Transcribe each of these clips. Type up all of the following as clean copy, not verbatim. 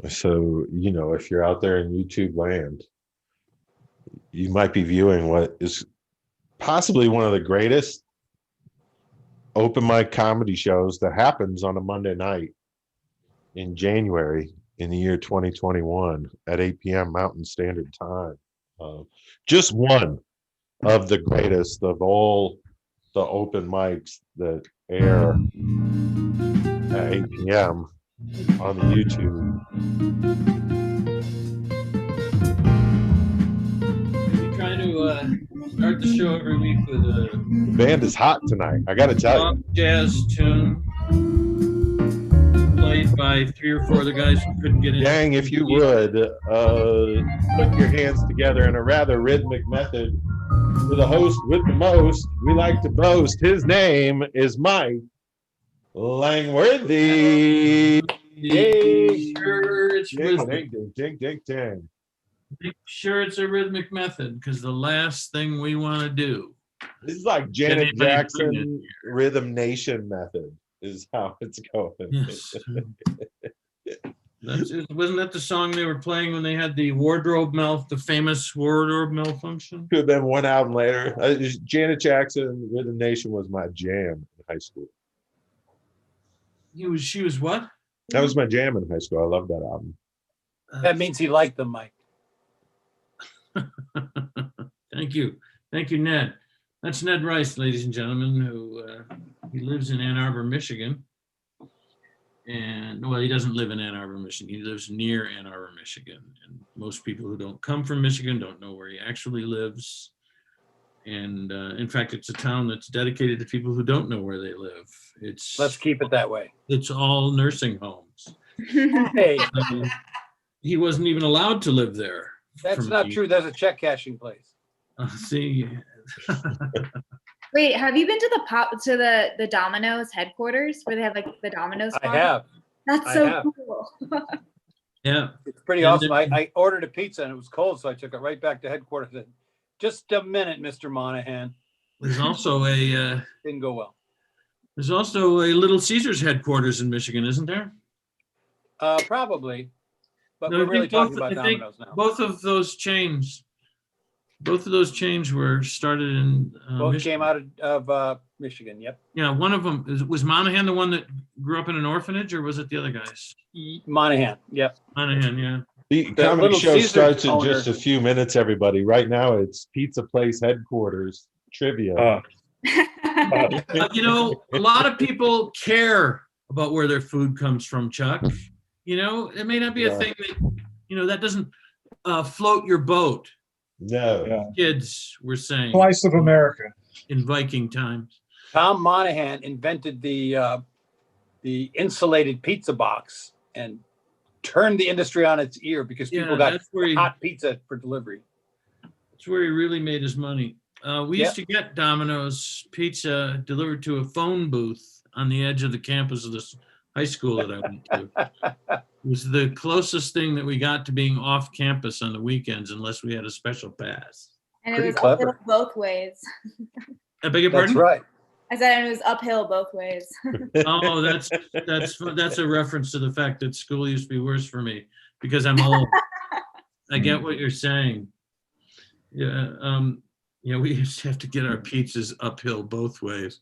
So, if you're out there in YouTube land, you might be viewing what is possibly one of the greatest open mic comedy shows that happens on a Monday night in January in the year 2021 at 8 p.m. Mountain Standard Time. Just one of the greatest of all the open mics that air at 8 p.m. on the YouTube. We try to start the show every week with a The band is hot tonight, I gotta tell you. jazz tune played by 3 or 4 of the guys who couldn't get in. Gang, if you would, put your hands together in a rather rhythmic method for the host with the most. We like to boast. His name is Mike Langworthy. Yay! Sure, it's rhythmic. Ding, ding, ding. Make sure it's a rhythmic method, because the last thing we want to do. This is like Janet Jackson Rhythm Nation method is how it's going. Yes. Wasn't that the song they were playing when they had the the famous wardrobe malfunction? Could have been one album later. Janet Jackson Rhythm Nation was my jam in high school. She was what? That was my jam in high school. I love that album. That means he liked them, Mike. Thank you, Ned. That's Ned Rice, ladies and gentlemen, who he lives in Ann Arbor, Michigan. And well, he doesn't live in Ann Arbor, Michigan. He lives near Ann Arbor, Michigan. And most people who don't come from Michigan don't know where he actually lives. And in fact, it's a town that's dedicated to people who don't know where they live. Let's keep it that way. It's all nursing homes. Hey, He wasn't even allowed to live there. that's not true. There's a check cashing place. See. Wait, have you been to the Domino's headquarters where they have like the Domino's I farm? have. That's so cool. Yeah. It's pretty awesome. I ordered a pizza and it was cold, so I took it right back to headquarters. And just a minute, Mr. Monahan. There's also a Didn't go well. there's also a Little Caesars headquarters in Michigan, isn't there? Probably, but No, we're I really think talking about Domino's now. Both of those chains were started in Both Michigan. came out of Michigan. Yep. Yeah, one of them was Monahan the one that grew up in an orphanage, or was it the other guys? Monahan. Yep. Monahan, yeah. The The comedy Little show Caesars starts in owner- just a few minutes, everybody. Right now, it's Pizza Place headquarters trivia. A lot of people care about where their food comes from, Chuck. It may not be a thing that, that doesn't float your boat. No. Yeah. Kids were saying Slice of America. in Viking times. Tom Monahan invented the insulated pizza box and turned the industry on its ear because people got hot pizza for delivery. That's where he really made his money. We used to get Domino's pizza delivered to a phone booth on the edge of the campus of this high school that I went to. It was the closest thing that we got to being off campus on the weekends, unless we had a special pass. And it Pretty was clever. uphill both ways. I beg your pardon? That's right. I said it was uphill both ways. Oh, that's a reference to the fact that school used to be worse for me because I'm old. I get what you're saying. Yeah, we used to have to get our pizzas uphill both ways.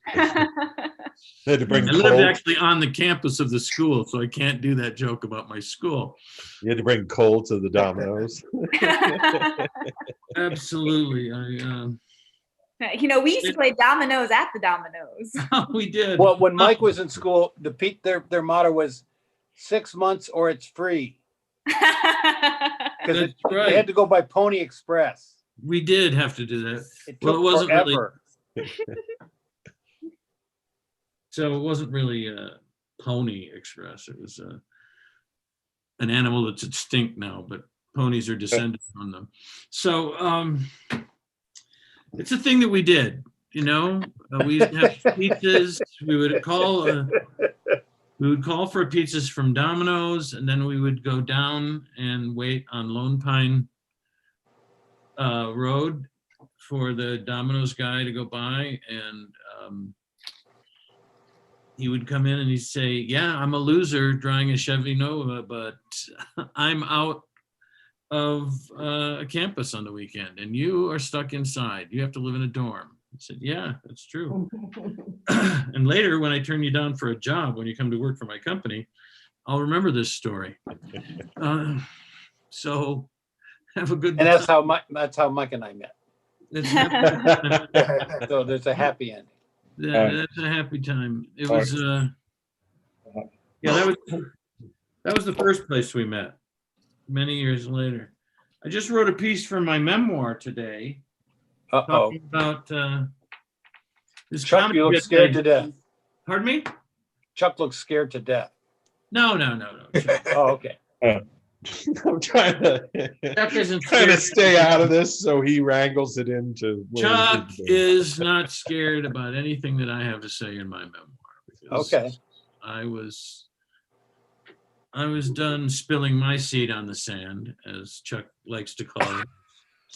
They had to bring I lived actually on the campus of the school, so I can't do that joke about my school. You had to bring coal to the Domino's. Absolutely. We used to play dominoes at the Domino's. We did. Well, when Mike was in school, their motto was 6 months or it's free. Because they had to go by Pony Express. We did have to do that. It took wasn't forever. So it wasn't really a Pony Express. It was an animal that's extinct now, but ponies are descended from them. So it's a thing that we did. We used to have pizzas. We would call for pizzas from Domino's, and then we would go down and wait on Lone Pine Road for the Domino's guy to go by, and he would come in and he'd say, yeah, I'm a loser driving a Chevy Nova, but I'm out of a campus on the weekend and you are stuck inside. You have to live in a dorm. I said, yeah, that's true. And later, when I turn you down for a job, when you come to work for my company, I'll remember this story. So have a good. And that's how Mike and I met. So there's a happy ending. Yeah, that's a happy time. It was. Yeah, that was the first place we met. Many years later, I just wrote a piece for my memoir today. Talking about this. Chuck, you look scared to death. Pardon me? Chuck looks scared to death. No. Oh, okay. I'm trying to stay out of this, so he wrangles it into. Chuck is not scared about anything that I have to say in my memoir. Okay. I was done spilling my seed on the sand, as Chuck likes to call it.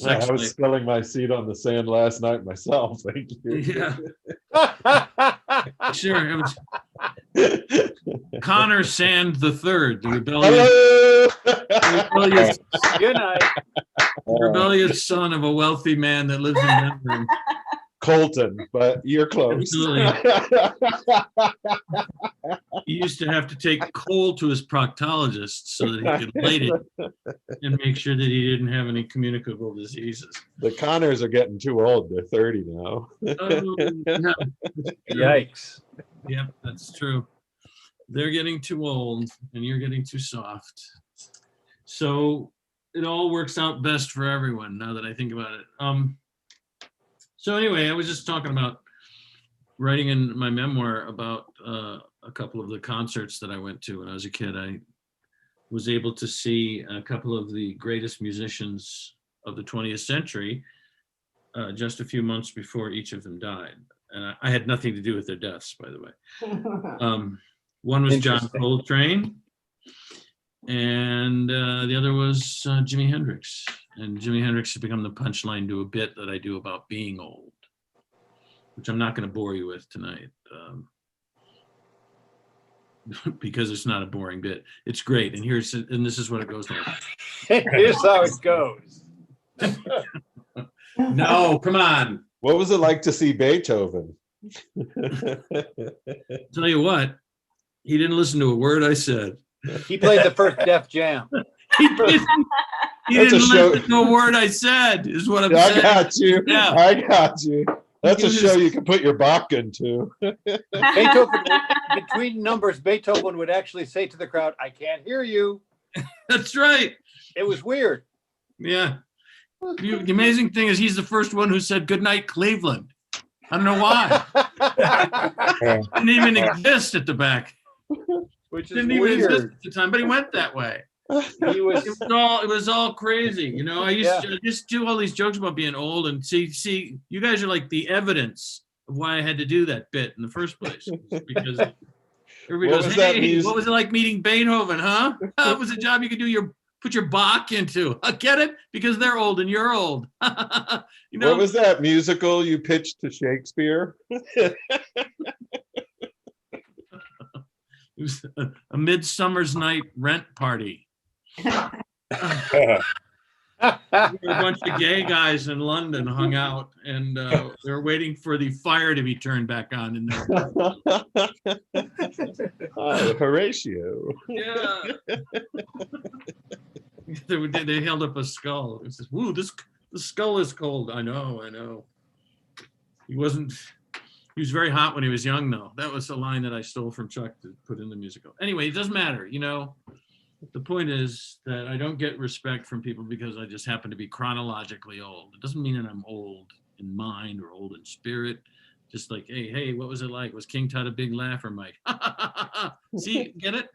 Yeah, I was spilling my seed on the sand last night myself. Thank you. Yeah. Sure. It was Connor Sand III, the rebellious son of a wealthy man that lives in Denver. Colton, but you're close. Absolutely. He used to have to take coal to his proctologist so that he could light it and make sure that he didn't have any communicable diseases. The Connors are getting too old. They're 30 now. Oh, yeah. Yikes. Yep, that's true. They're getting too old and you're getting too soft. So it all works out best for everyone now that I think about it. So anyway, I was just talking about writing in my memoir about a couple of the concerts that I went to when I was a kid. I was able to see a couple of the greatest musicians of the 20th century just a few months before each of them died. And I had nothing to do with their deaths, by the way. One was John Coltrane, and the other was Jimi Hendrix. And Jimi Hendrix has become the punchline to a bit that I do about being old, which I'm not going to bore you with tonight, because it's not a boring bit. It's great, and this is what it goes like. Here's how it goes. No, come on. What was it like to see Beethoven? Tell you what, he didn't listen to a word I said. He played the first Def Jam. He didn't listen to a word I said, is what I'm saying. I got you. Yeah. I got you. That's a show you can put your Bach into. Beethoven, between numbers, Beethoven would actually say to the crowd, "I can't hear you." That's right. It was weird. Yeah. The amazing thing is he's the first one who said "Good night, Cleveland." I don't know why. It didn't even exist at the back. Which is didn't even weird. exist at the time, but he went that way. It was all crazy, you know. I used to just do all these jokes about being old, and see, you guys are like the evidence of why I had to do that bit in the first place. Because everybody goes, "Hey, what was it like meeting Beethoven, huh? That was a job you could put your Bach into." I get it, because they're old and you're old. You know, what was that musical you pitched to Shakespeare? It was a Midsummer's Night Rent Party. There were a bunch of gay guys in London hung out, and they were waiting for the fire to be turned back on in there. Oh, Horatio. Yeah. They held up a skull. It says, "Woo, the skull is cold." I know. He was very hot when he was young, though. That was a line that I stole from Chuck to put in the musical. Anyway, it doesn't matter, you know. The point is that I don't get respect from people because I just happen to be chronologically old. It doesn't mean that I'm old in mind or old in spirit. Just like, hey, what was it like? Was King Tut a big laugher, Mike? See, get it?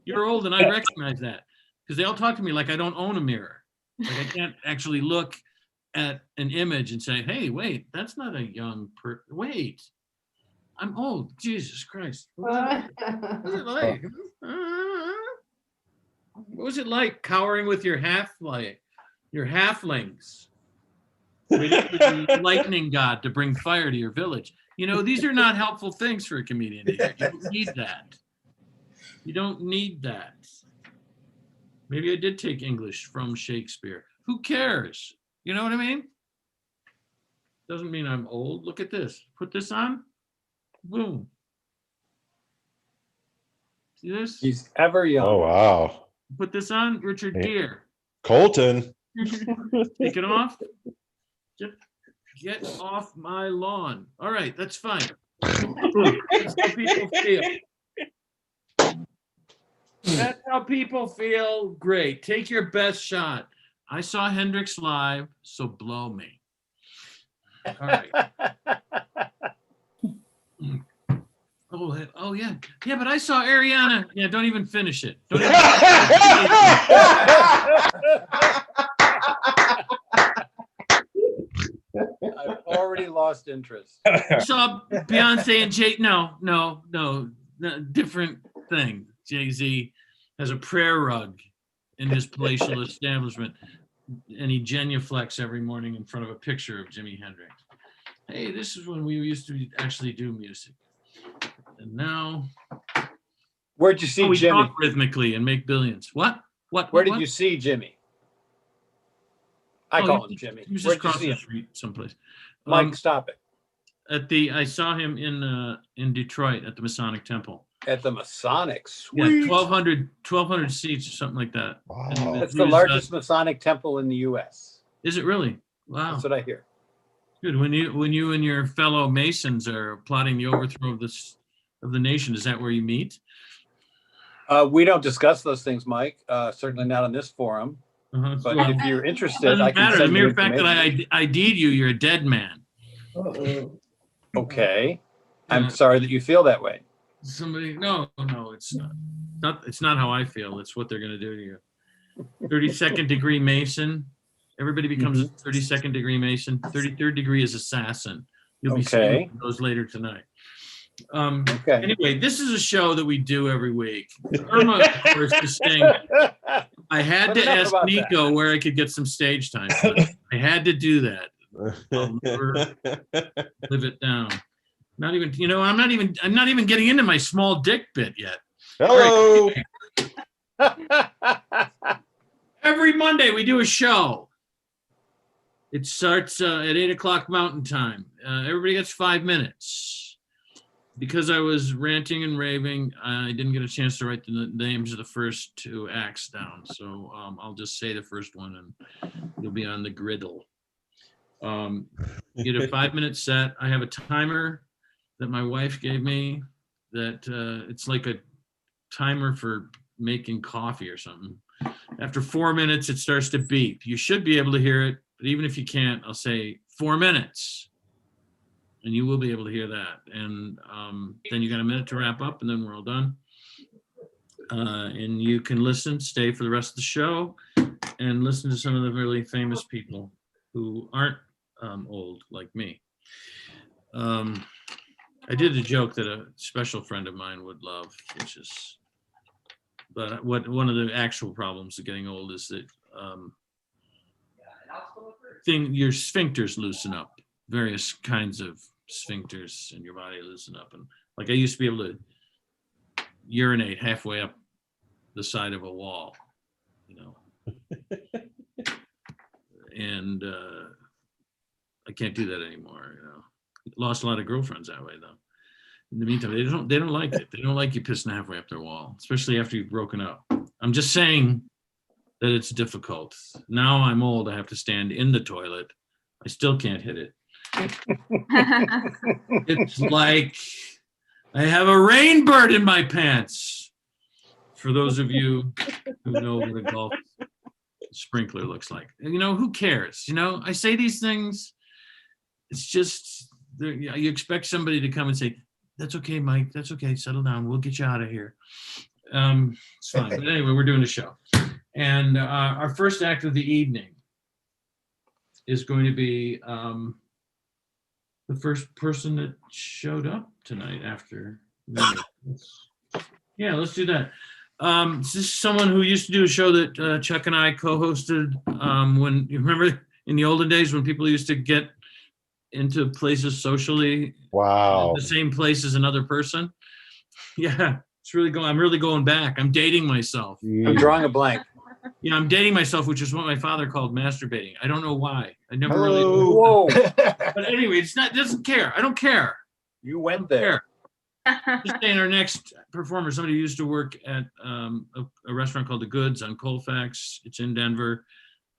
You're old, and I recognize that. Because they all talk to me like I don't own a mirror. Like I can't actually look at an image and say, "Hey, wait, that's not a young wait, I'm old. Jesus Christ. What was it like? What was it like cowering with your halflings, waiting for the lightning god to bring fire to your village? You know, these are not helpful things for a comedian to hear. You don't need that. You don't need that. Maybe I did take English from Shakespeare. Who cares? You know what I mean? Doesn't mean I'm old. Look at this. Put this on. Boom. See this? He's ever young. Oh, wow. Put this on. Richard Hey. Gere. Colton. Take it off. Just get off my lawn. All right, that's fine. That's how people feel. That's how people feel. Great. Take your best shot. I saw Hendrix live, so blow me. All right. Oh yeah. Yeah, but I saw Ariana. Yeah, don't even finish it. Don't even I've already lost interest. I saw Beyonce and Jay. No, different thing. Jay-Z has a prayer rug in his palatial establishment, and he genuflects every morning in front of a picture of Jimi Hendrix. Hey, this is when we used to actually do music. And now, Where'd you see we Jimmy? talk rhythmically and make billions. What? Where did you see Jimmy? I call him Jimmy. He was Where'd just you across see the him? street someplace. Mike, stop it. I saw him in Detroit at the Masonic Temple. At the Masonic. Yeah, Sweet. 1,200 seats or something like that. Wow. That's He the was, largest Masonic temple in the U.S. Is it really? Wow. That's what I hear. Good. When you and your fellow Masons are plotting the overthrow of the nation, is that where you meet? We don't discuss those things, Mike. Certainly not on this forum. But Well, if you're it interested, doesn't I can matter. The send you mere fact that information. I ID'd you, you're a dead man. Okay. Yeah. I'm sorry that you feel that way. Somebody, no, it's not. It's not how I feel. It's what they're going to do to you. 32nd degree Mason. Everybody becomes a 32nd degree Mason. 33rd degree is assassin. You'll be seeing those later tonight. Okay. Anyway, this is a show that we do every week. Irma, of course, is saying, I had But to enough ask about Nico where I could get some stage time. I had to do that. I'll never live it down. Not even, I'm not even getting into my small dick bit yet. Hello. Every Monday we do a show. It starts at 8:00 Mountain Time. Everybody gets 5 minutes. Because I was ranting and raving, I didn't get a chance to write the names of the first two acts down. So I'll just say the first one and you'll be on the griddle. You get a 5-minute set. I have a timer that my wife gave me that it's like a timer for making coffee or something. After 4 minutes, it starts to beep. You should be able to hear it, but even if you can't, I'll say 4 minutes. And you will be able to hear that. And then you got a minute to wrap up, and then we're all done. And you can stay for the rest of the show, and listen to some of the really famous people who aren't old like me. I did a joke that a special friend of mine would love, which is, but one of the actual problems of getting old is that your sphincters loosen up. Various kinds of sphincters in your body loosen up. And like I used to be able to urinate halfway up the side of a wall, and I can't do that anymore. Lost a lot of girlfriends that way though. In the meantime, they don't like it. They don't like you pissing halfway up their wall, especially after you've broken up. I'm just saying that it's difficult. Now I'm old. I have to stand in the toilet. I still can't hit it. It's like I have a rain bird in my pants. For those of you who know what a golf sprinkler looks like, who cares? I say these things. It's just you expect somebody to come and say, "That's okay, Mike. That's okay. Settle down. We'll get you out of here." It's fine. But anyway, we're doing a show, and our first act of the evening is going to be the first person that showed up tonight after. Yeah, let's do that. This is someone who used to do a show that Chuck and I co-hosted when you remember in the olden days when people used to get into places socially. Wow. The same place as another person. Yeah, I'm really going back. I'm dating myself. I'm drawing a blank. Yeah, I'm dating myself, which is what my father called masturbating. I don't know why. I never Hello. Whoa. But anyway, doesn't care. I don't care. You went there. Just saying, our next performer, somebody who used to work at a restaurant called The Goods on Colfax. It's in Denver.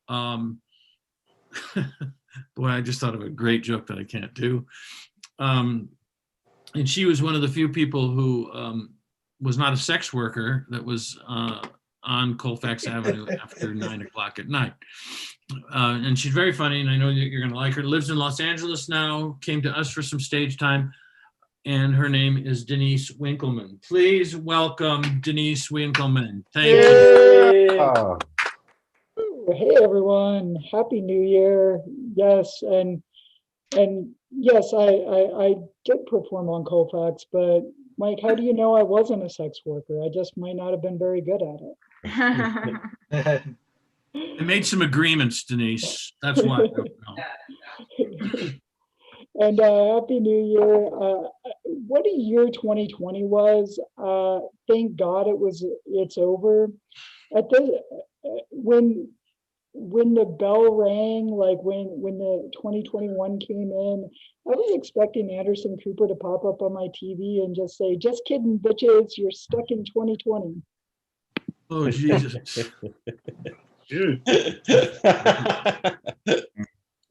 Boy, I just thought of a great joke that I can't do. And she was one of the few people who was not a sex worker that was on Colfax Avenue after 9 o'clock at night. And she's very funny, and I know that you're going to like her. Lives in Los Angeles now, came to us for some stage time, and her name is Denise Winkleman. Please welcome Denise Winkleman. Thank you. Oh, Hey everyone, Happy New Year. Yes, and yes, I did perform on Colfax, but Mike, how do you know I wasn't a sex worker? I just might not have been very good at it. I made some agreements, Denise. That's why I don't know. And Happy New Year. What a year 2020 was. Thank God it's over. At the when the bell rang, like when the 2021 came in, I was expecting Anderson Cooper to pop up on my TV and just say, "Just kidding, bitches, you're stuck in 2020." Oh, Jesus.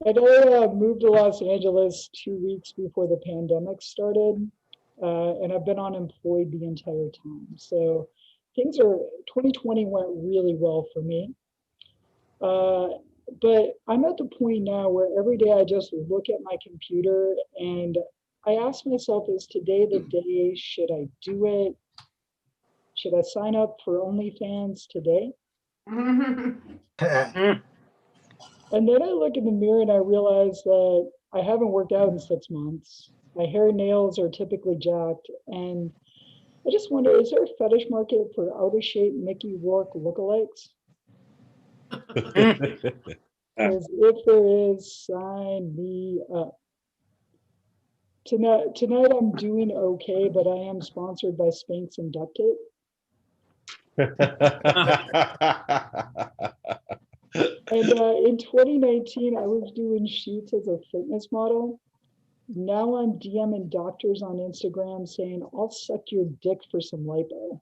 And I moved to Los Angeles 2 weeks before the pandemic started, and I've been unemployed the entire time. So 2020 went really well for me. But I'm at the point now where every day I just look at my computer and I ask myself, is today the day? Should I do it? Should I sign up for OnlyFans today? And then I look in the mirror and I realize that I haven't worked out in 6 months. My hair and nails are typically jacked. And I just wonder, is there a fetish market for out of shape Mickey Rourke lookalikes? Because if there is, sign me up. Tonight I'm doing okay, but I am sponsored by Spanx and Duct Tape. And in 2019, I was doing shoots as a fitness model. Now I'm DMing doctors on Instagram saying, "I'll suck your dick for some lipo."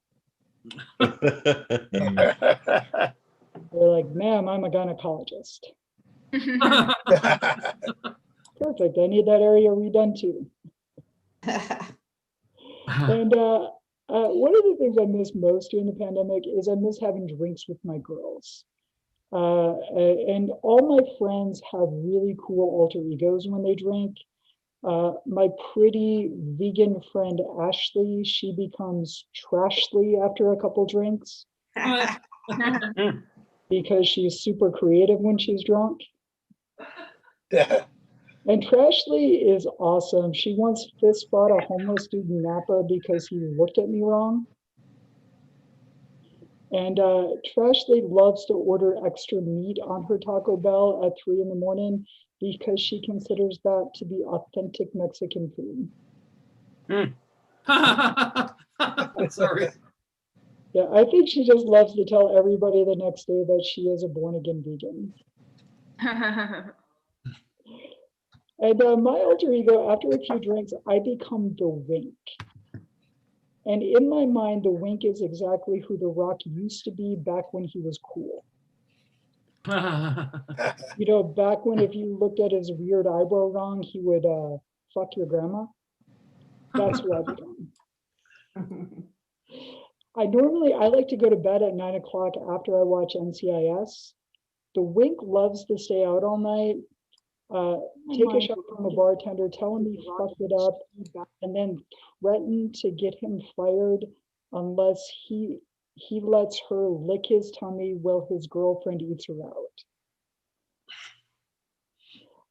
They're like, "Ma'am, I'm a gynecologist." Perfect. I need that area redone too. And one of the things I miss most during the pandemic is I miss having drinks with my girls. And all my friends have really cool alter egos when they drink. My pretty vegan friend Ashley, she becomes Trashly after a couple drinks because she's super creative when she's drunk. And Trashly is awesome. She once fist fought a homeless dude in Napa because he looked at me wrong. And Trashly loves to order extra meat on her Taco Bell at 3 a.m. because she considers that to be authentic Mexican food. Sorry. Yeah, I think she just loves to tell everybody the next day that she is a born-again vegan. And my alter ego, after a few drinks, I become the Wink. And in my mind, the Wink is exactly who The Rock used to be back when he was cool. You know, back when if you looked at his weird eyebrow wrong, he would fuck your grandma. That's who I become. I like to go to bed at 9 o'clock after I watch NCIS. The Wink loves to stay out all night, take a shot from a bartender, tell him he fucked it up, and then threaten to get him fired unless he lets her lick his tummy while his girlfriend eats her out.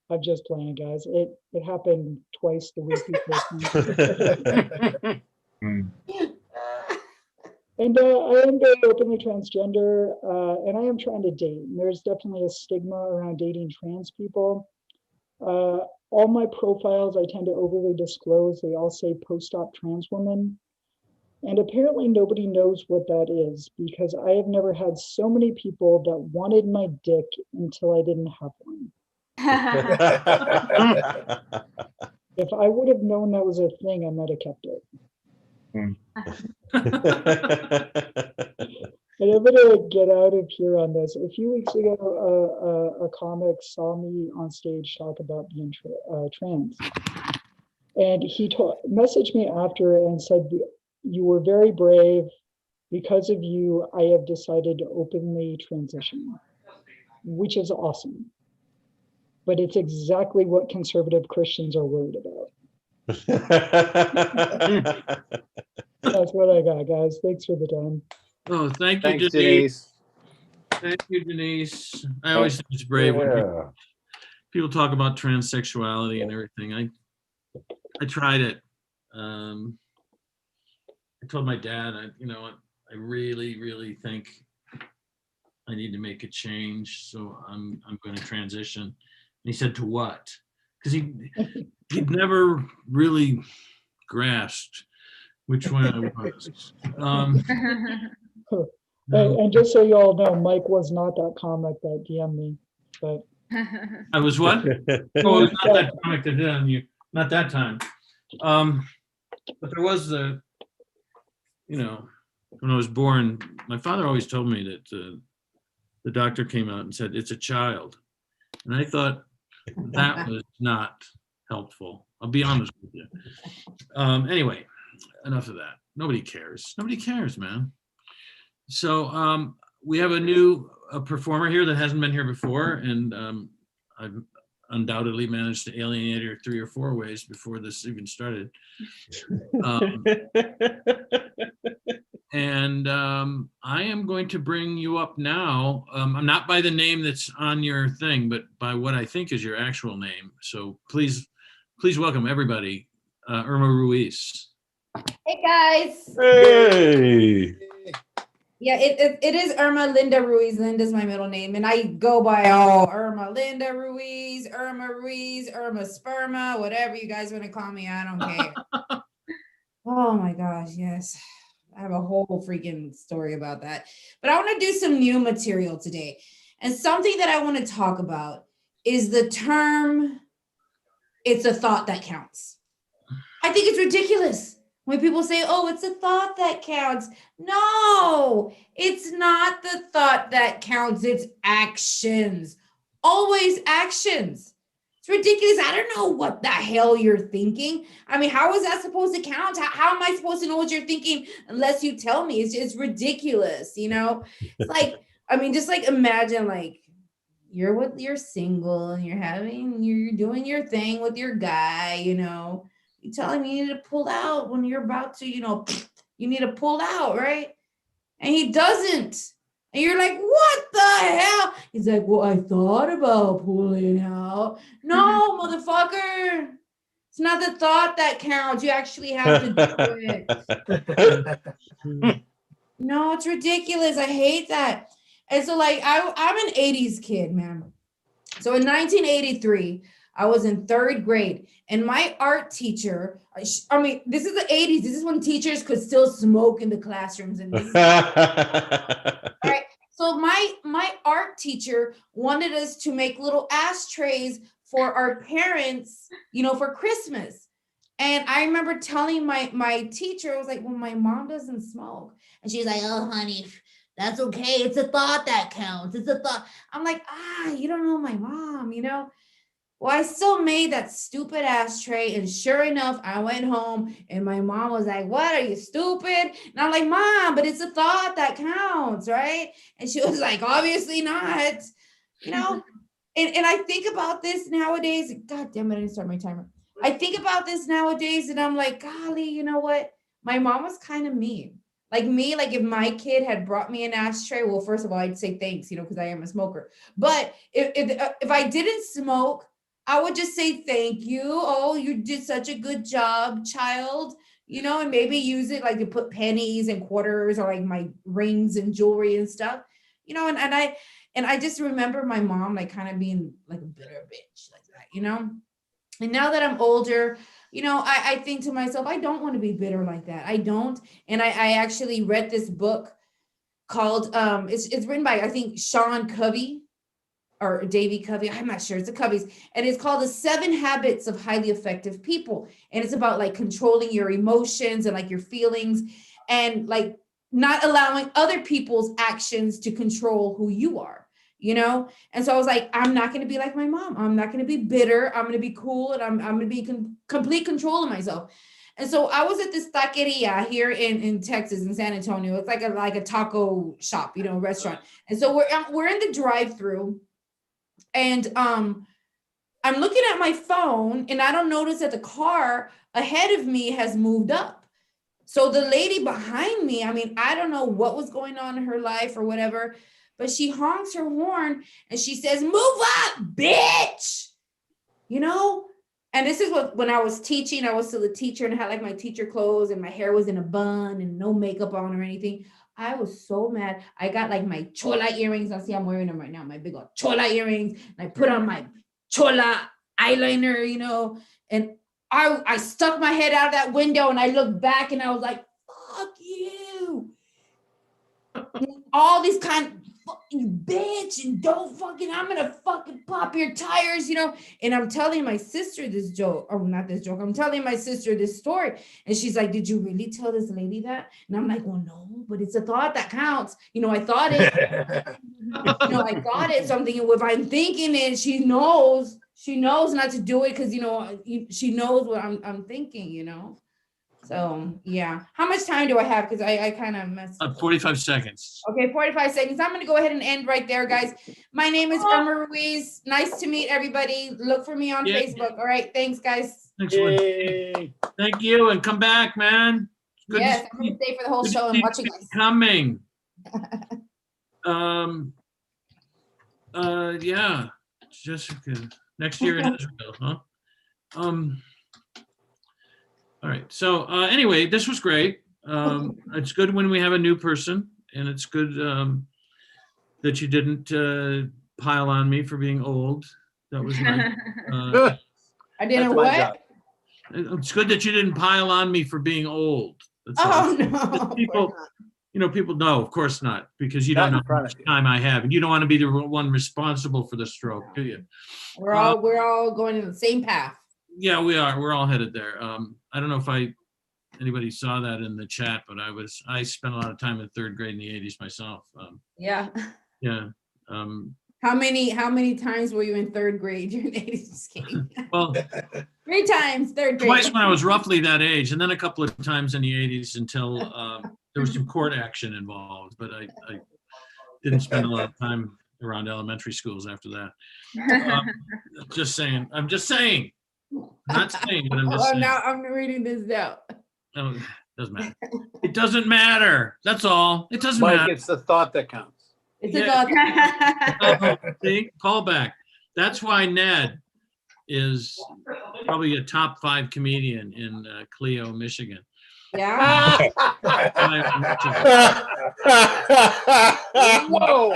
I'm just playing, guys. It happened twice the week before. And I am very openly transgender, and I am trying to date. And there's definitely a stigma around dating trans people. All my profiles, I tend to overly disclose. They all say post-op trans woman. And apparently nobody knows what that is, because I have never had so many people that wanted my dick until I didn't have one. If I would have known that was a thing, I might have kept it. But I'm gonna get out of here on this. A few weeks ago, a comic saw me on stage talk about being trans, and he messaged me after and said, "You were very brave. Because of you, I have decided to openly transition," which is awesome. But it's exactly what conservative Christians are worried about. That's what I got, guys. Thanks for the time. Oh, thank you, Thanks, Denise. Thank you, Denise. I always think it's brave when people talk about transsexuality and everything. I tried it. I told my dad, I really, really think I need to make a change. So I'm going to transition. And he said, to what? Because he'd never really grasped which one I was. And just so you all know, Mike was not that comic that DM'd me, but I was what? Oh, it was not that comic that did on you. Not that time. But there was when I was born, my father always told me that the doctor came out and said, it's a child. And I thought that was not helpful. I'll be honest with you. Anyway, enough of that. Nobody cares. Nobody cares, man. So we have a new performer here that hasn't been here before, and I've undoubtedly managed to alienate her 3 or 4 ways before this even started. And I am going to bring you up now. I'm not by the name that's on your thing, but by what I think is your actual name. So please welcome everybody, Irma Ruiz. Hey guys. Hey. Yeah, it is Irma Linda Ruiz. Linda's my middle name, and I go by Irma Linda Ruiz, Irma Sperma, whatever you guys want to call me. I don't care. Oh my gosh, yes. I have a whole freaking story about that. But I want to do some new material today. And something that I want to talk about is the term, it's a thought that counts. I think it's ridiculous when people say, oh, it's a thought that counts. No, it's not the thought that counts. It's actions. Always actions. It's ridiculous. I don't know what the hell you're thinking. I mean, how is that supposed to count? How am I supposed to know what you're thinking unless you tell me? It's ridiculous, It's like, I mean, just like imagine like you're single and you're doing your thing with your guy, you tell him you need to pull out when you're about to, you need to pull out, right? And he doesn't. And you're like, what the hell? He's like, well, I thought about pulling out. No, motherfucker. It's not the thought that counts. You actually have to do it. No, it's ridiculous. I hate that. And so like, I'm an 80s kid, man. So in 1983, I was in 3rd grade, and my art teacher, I mean, this is the 80s. This is when teachers could still smoke in the classrooms. And this is, all right. So my art teacher wanted us to make little ashtrays for our parents, for Christmas. And I remember telling my teacher, I was like, well, my mom doesn't smoke. And she's like, oh, honey, that's okay. It's a thought that counts. It's a thought. I'm like, you don't know my mom, Well, I still made that stupid ashtray, and sure enough, I went home and my mom was like, what, are you stupid? And I'm like, Mom, but it's a thought that counts, right? And she was like, obviously not, and I think about this nowadays. God damn it, I didn't start my timer. I think about this nowadays and I'm like, golly, you know what? My mom was kind of mean. Like if my kid had brought me an ashtray, well, first of all, I'd say thanks, because I am a smoker. But if I didn't smoke, I would just say thank you. Oh, you did such a good job, child. And maybe use it like to put pennies and quarters or like my rings and jewelry and stuff. And I just remember my mom like kind of being like a bitter bitch like that. you know? And now that I'm older, you know, I think to myself, I don't want to be bitter like that. I don't. And I actually read this book called, it's written by, I think, Sean Covey or Davy Covey. I'm not sure. It's the Coveys. And it's called The 7 Habits of Highly Effective People. And it's about like controlling your emotions and like your feelings and like not allowing other people's actions to control who you are, you know? And so I was like, I'm not going to be like my mom. I'm not going to be bitter. I'm going to be cool. And I'm going to be complete control of myself. And so I was at this taqueria here in Texas, in San Antonio. It's like a taco shop, you know, restaurant. And so we're in the drive-through, and I'm looking at my phone, and I don't notice that the car ahead of me has moved up. So the lady behind me, I mean, I don't know what was going on in her life or whatever, but she honks her horn and she says, "Move up, bitch," you know? And this is when I was teaching, I was still a teacher and I had like my teacher clothes and my hair was in a bun and no makeup on or anything. I was so mad. I got like my chola earrings. I see I'm wearing them right now, my big old chola earrings. And I put on my chola eyeliner, you know, and I stuck my head out of that window and I looked back and I was like, fuck you. All these kind of, you bitch, and don't fucking, I'm gonna fucking pop your tires, you know. And I'm telling my sister this joke, or not this joke, I'm telling my sister this story. And she's like, did you really tell this lady that? And I'm like, well, no, but it's a thought that counts. You know, I thought it, you know, I thought it. So I'm thinking, well, if I'm thinking it, she knows not to do it because, you know, she knows what I'm thinking, you know. So, yeah. How much time do I have? Because I kind of messed up. 45 seconds. Okay, 45 seconds. I'm going to go ahead and end right there, guys. My name is Irma Ruiz. Nice to meet everybody. Look for me on Facebook. All right. Thanks, guys. Excellent. Thank you. And come back, man. Good yes, I'm going to stay for the whole show and watch you guys. Coming. Yeah. Jessica. Next year in Israel, huh? All right. So anyway, this was great. It's good when we have a new person, and it's good that you didn't pile on me for being old. That was nice. I didn't what? It's good that you didn't pile on me for being old. That's no. People, you know, people know, of course not, because you don't know how much time I have, and you don't want to be the one responsible for the stroke, do you? We're all going in the same path. Yeah, we are. We're all headed there. I don't know if anybody saw that in the chat, but I spent a lot of time in 3rd grade in the 80s myself. Yeah. Yeah. How many times were you in 3rd grade during the 80s? Just kidding. Well, 3 times, 3rd grade. Twice when I was roughly that age, and then a couple of times in the 80s until there was some court action involved, but I didn't spend a lot of time around elementary schools after that. Just saying. I'm just saying. Not saying, but I'm just saying. Now I'm reading this down. No, it doesn't matter. It doesn't matter. That's all. It doesn't matter. It's the thought that counts. It's a thought. See, call back. That's why Ned is probably a top 5 comedian in Clio, Michigan. Yeah. Whoa.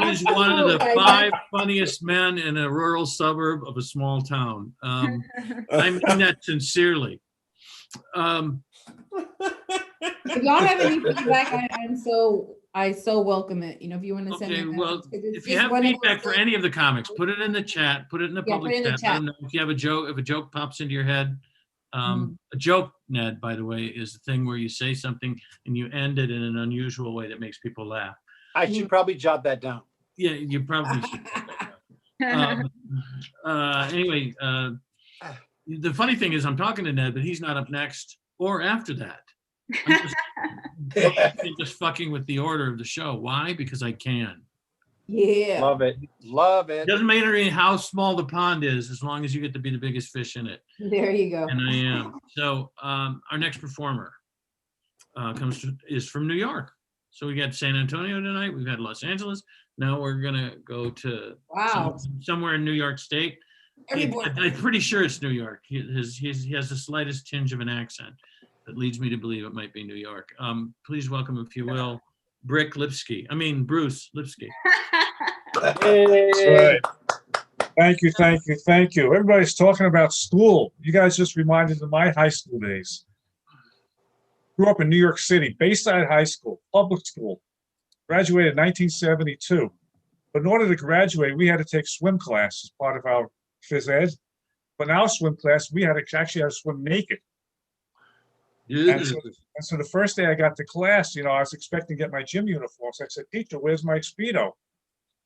He's one of the 5 funniest men in a rural suburb of a small town. I mean that sincerely. If y'all have any feedback, I so welcome it. You know, if you want to send okay, it. Well, if you have feedback for any of the comics, put it in the chat. Put it in the public chat. Let them know if you have a joke. If a joke pops into your head. A joke, Ned, by the way, is the thing where you say something and you end it in an unusual way that makes people laugh. I should probably jot that down. Yeah, you probably should. Anyway, the funny thing is I'm talking to Ned, but he's not up next or after that. I'm just fucking with the order of the show. Why? Because I can. Yeah. Love it. Love it. Doesn't matter how small the pond is, as long as you get to be the biggest fish in it. There you go. And I am. So our next performer is from New York. So we got San Antonio tonight. We've had Los Angeles. Now we're gonna go to somewhere in New York State. I'm pretty sure it's New York. He has the slightest tinge of an accent that leads me to believe it might be New York. Please welcome, if you will, Bruce Lipsky. Hey. Thank you, thank you, thank you. Everybody's talking about school. You guys just reminded me of my high school days. Grew up in New York City, Bayside High School, public school. Graduated in 1972. But in order to graduate, we had to take swim class as part of our phys ed. But in our swim class, we had to actually have to swim naked. And so the first day I got to class, I was expecting to get my gym uniform. So I said, teacher, where's my Speedo?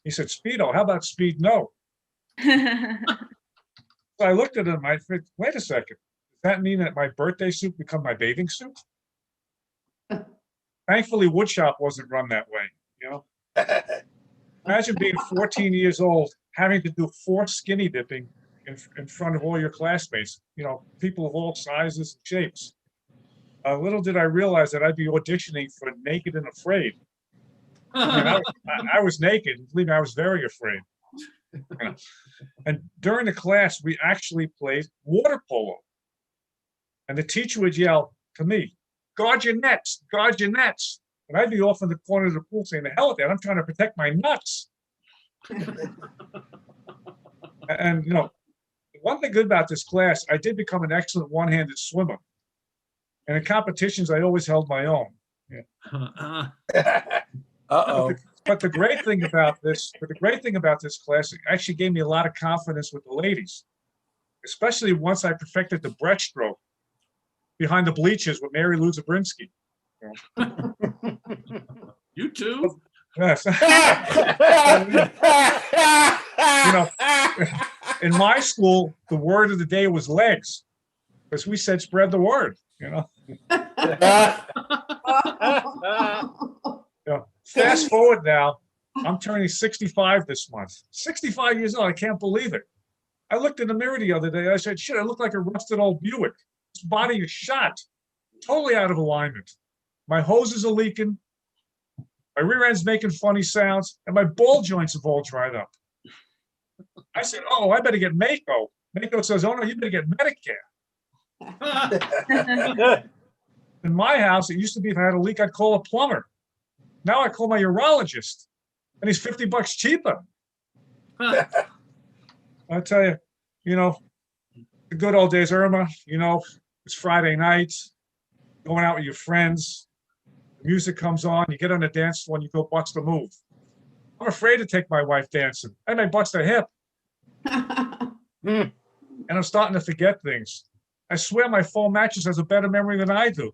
He said, Speedo, how about Speed No? So I looked at him, I said, wait a second. Does that mean that my birthday suit become my bathing suit? Thankfully, woodshop wasn't run that way, Imagine being 14 years old, having to do forced skinny dipping in front of all your classmates, people of all sizes and shapes. Little did I realize that I'd be auditioning for Naked and Afraid. I was naked, and believe me, I was very afraid. And during the class, we actually played water polo. And the teacher would yell to me, guard your nets, guard your nets. And I'd be off in the corner of the pool saying, the hell with that, I'm trying to protect my nuts. And, one thing good about this class, I did become an excellent one-handed swimmer. And in competitions, I always held my own. But the great thing about this class, it actually gave me a lot of confidence with the ladies, especially once I perfected the breaststroke behind the bleachers with Mary Lou Zabrinsky. You too? Yes. In my school, the word of the day was legs, because we said spread the word. Fast forward now, I'm turning 65 this month. 65 years old, I can't believe it. I looked in the mirror the other day, I said, shit, I look like a rusted old Buick. This body is shot, totally out of alignment. My hoses are leaking, my rear end's making funny sounds, and my ball joints have all dried up. I said, oh, I better get Mako. Mako says, oh no, you better get Medicare. In my house, it used to be if I had a leak, I'd call a plumber. Now I call my urologist, and he's $50 cheaper. I'll tell you, the good old days, Irma, it's Friday night, going out with your friends, the music comes on, you get on the dance floor and you go bust a move. I'm afraid to take my wife dancing. I may bust a hip. And I'm starting to forget things. I swear my phone mattress has a better memory than I do.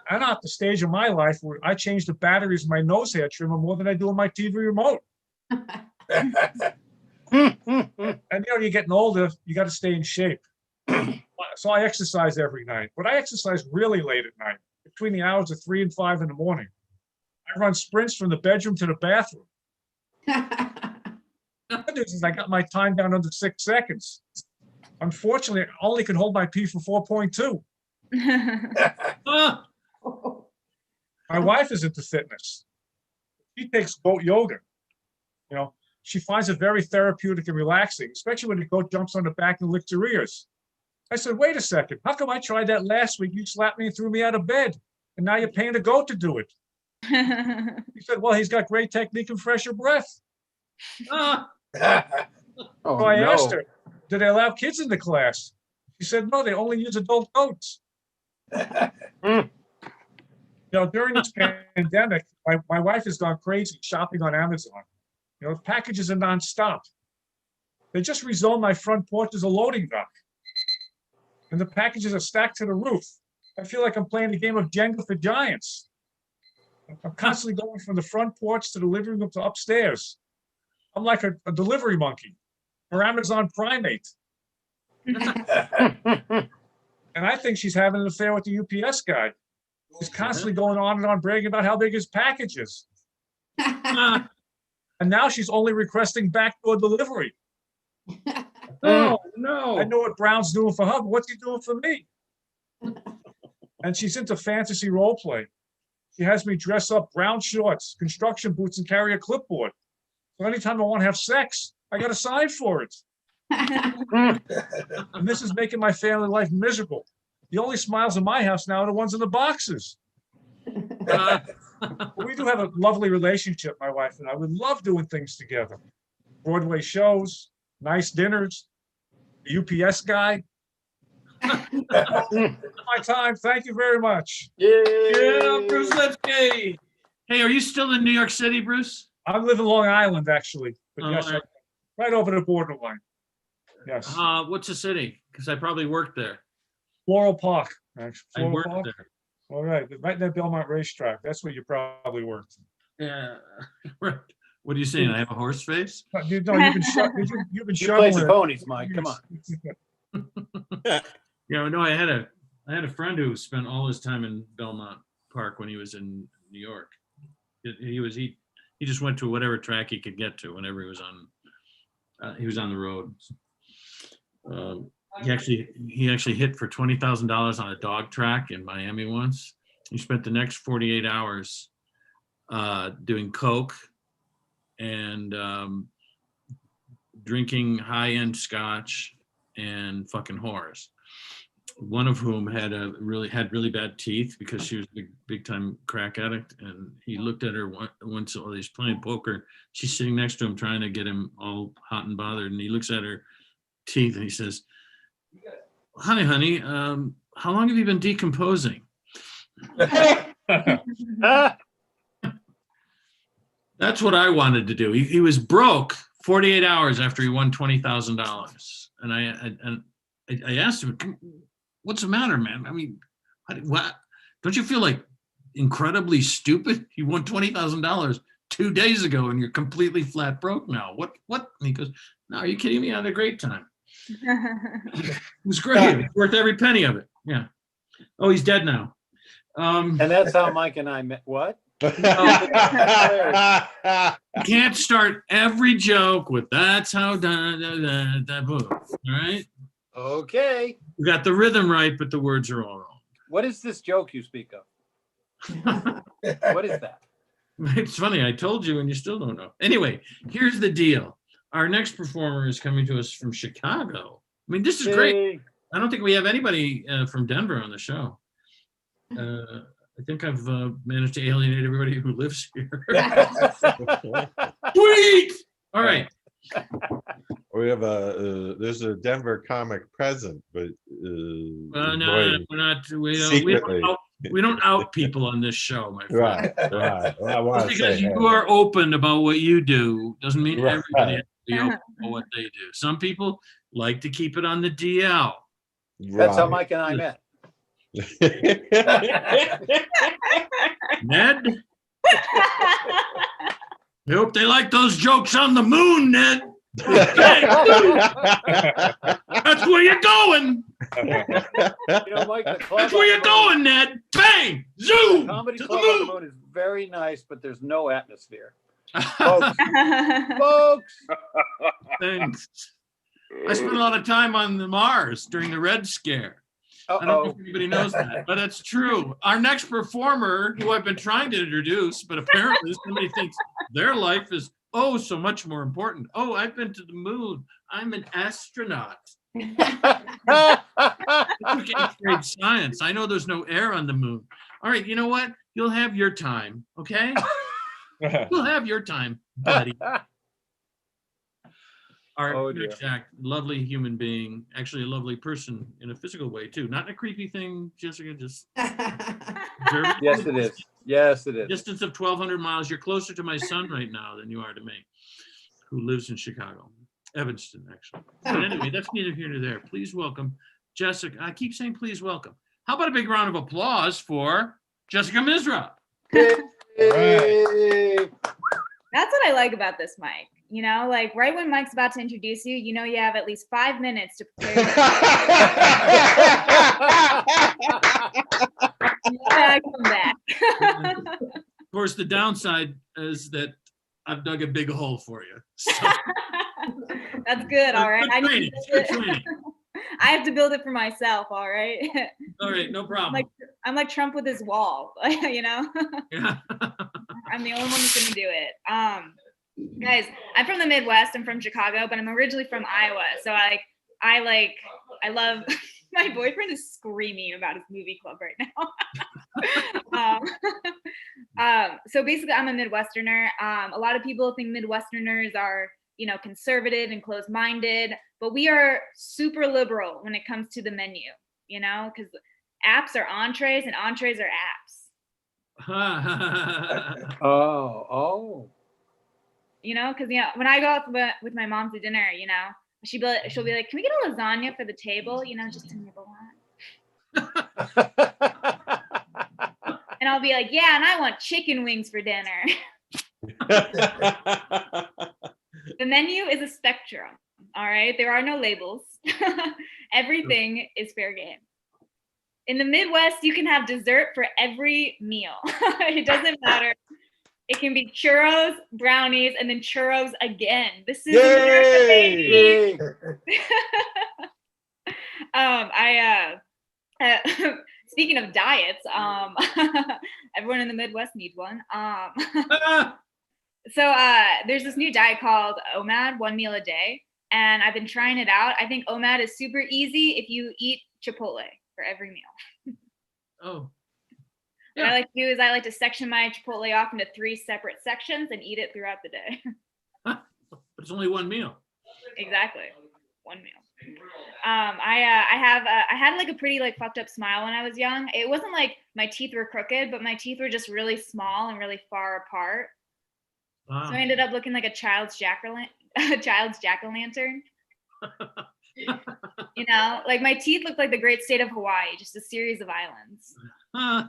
I'm at the stage of my life where I change the batteries in my nose hair trimmer more than I do on my TV remote. And you're getting older, you got to stay in shape. So I exercise every night, but I exercise really late at night, between the hours of 3 and 5 in the morning. I run sprints from the bedroom to the bathroom. The good news is I got my time down under 6 seconds. Unfortunately, I only can hold my pee for 4.2. My wife is into fitness. She takes goat yoga. She finds it very therapeutic and relaxing, especially when the goat jumps on the back and licks her ears. I said, wait a second. How come I tried that last week? You slapped me and threw me out of bed, and now you're paying the goat to do it. He said, well, he's got great technique and fresher breath. So I asked her, do they allow kids in the class? She said, no, they only use adult goats. During this pandemic, my wife has gone crazy shopping on Amazon. Packages are nonstop. They just rezoned my front porch as a loading dock. And the packages are stacked to the roof. I feel like I'm playing a game of Jenga for giants. I'm constantly going from the front porch to the living room to upstairs. I'm like a delivery monkey or Amazon primate. And I think she's having an affair with the UPS guy. He's constantly going on and on bragging about how big his package is. And now she's only requesting backdoor delivery. Oh, no. I know what Brown's doing for her, but what's he doing for me? And she's into fantasy role play. She has me dress up brown shorts, construction boots, and carry a clipboard. So anytime I want to have sex, I got to sign for it. And this is making my family life miserable. The only smiles in my house now are the ones in the boxes. We do have a lovely relationship, my wife and I. We love doing things together. Broadway shows, nice dinners, the UPS guy. My time. Thank you very much. Yeah, Bruce Lipsky. Hey, are you still in New York City, Bruce? I live in Long Island, actually, but Oh, yes, all right. right over the borderline. Yes, What's the city? Because I probably worked there. Floral Park. Actually, I Floral worked Park. there. All right, right near Belmont Racetrack. That's where you probably worked. Yeah. Right. What are you saying? I have a horse face? You've been You played shuttling. the ponies, Mike. Come on. No, I had a friend who spent all his time in Belmont Park when he was in New York. He just went to whatever track he could get to whenever he was on the road. He actually hit for $20,000 on a dog track in Miami once. He spent the next 48 hours doing coke and drinking high-end scotch and fucking whores. One of whom had really bad teeth because she was a big time crack addict, and he looked at her once while he's playing poker. She's sitting next to him trying to get him all hot and bothered, and he looks at her teeth and he says, "Hi, honey, how long have you been decomposing?" That's what I wanted to do. He was broke 48 hours after he won $20,000, and I asked him, "What's the matter, man? I mean, what? Don't you feel like incredibly stupid? You won $20,000 2 days ago, and you're completely flat broke now. What?" And he goes, "No, are you kidding me? I had a great time. It was great. It's worth every penny of it." Yeah. Oh, he's dead now. And that's how Mike and I met. What? You can't start every joke with "that's how da boom." All right. Okay. You got the rhythm right, but the words are all wrong. What is this joke you speak of? What is that? It's funny. I told you and you still don't know. Anyway, here's the deal. Our next performer is coming to us from Chicago. I mean, this is great. I don't think we have anybody from Denver on the show. I think I've managed to alienate everybody who lives here. Sweet. All right. We have there's a Denver comic present, but no, we're not. We don't out people on this show, my friend. Right. Well, just because you are open about what you do doesn't mean everybody has to be open about what they do. Some people like to keep it on the DL. That's how Mike and I met. Ned, I hope they like those jokes on the moon, Ned. Hey, that's where you're going. Mike, that's where you're going, Ned. Bang, zoom. The comedy to club the on the moon. moon is very nice, but there's no atmosphere. Folks. Thanks. I spent a lot of time on the Mars during the Red Scare. I don't know if anybody knows that, but it's true. Our next performer, who I've been trying to introduce, but apparently somebody thinks their life is so much more important. Oh, I've been to the moon. I'm an astronaut. I took 8th grade science. I know there's no air on the moon. All right, you know what? You'll have your time, okay? You'll have your time, buddy. Our next act, lovely human being, actually a lovely person in a physical way too, not in a creepy thing, Jessica, just observe. Yes, it is. Yes, it is. Distance of 1,200 miles. You're closer to my son right now than you are to me, who lives in Chicago, Evanston, actually. But anyway, that's neither here nor there. Please welcome Jessica. I keep saying please welcome. How about a big round of applause for Jessica Misra? Hey. That's what I like about this, Mike. Like right when Mike's about to introduce you, you have at least 5 minutes to prepare. I come back. Of course, the downside is that I've dug a big hole for you. So. That's good. All right. Good training. I have to build it for myself. All right. All right. No problem. I'm like Trump with his wall, Yeah. I'm the only one who's going to do it. Guys, I'm from the Midwest. I'm from Chicago, but I'm originally from Iowa. So I love, my boyfriend is screaming about his movie club right now. So basically I'm a Midwesterner. A lot of people think Midwesterners are conservative and closed-minded, but we are super liberal when it comes to the menu, because apps are entrees and entrees are apps. Oh. Because when I go out with my mom to dinner, she'll be like, "Can we get a lasagna for the table?" Just to nibble on. And I'll be like, "Yeah, and I want chicken wings for dinner." The menu is a spectrum. All right, there are no labels. Everything is fair game. In the Midwest, you can have dessert for every meal. It doesn't matter. It can be churros, brownies, and then churros again. This is America, baby. Speaking of diets, everyone in the Midwest needs one. So there's this new diet called OMAD, 1 meal a day, and I've been trying it out. I think OMAD is super easy if you eat Chipotle for every meal. Oh. Yeah. What I like to do is I like to section my Chipotle off into 3 separate sections and eat it throughout the day. But it's only 1 meal. Exactly, 1 meal. I had like a pretty like fucked up smile when I was young. It wasn't like my teeth were crooked, but my teeth were just really small and really far apart. Wow. So I ended up looking like a child's jack-o'-lantern. Like my teeth looked like the great state of Hawaii, just a series of islands. My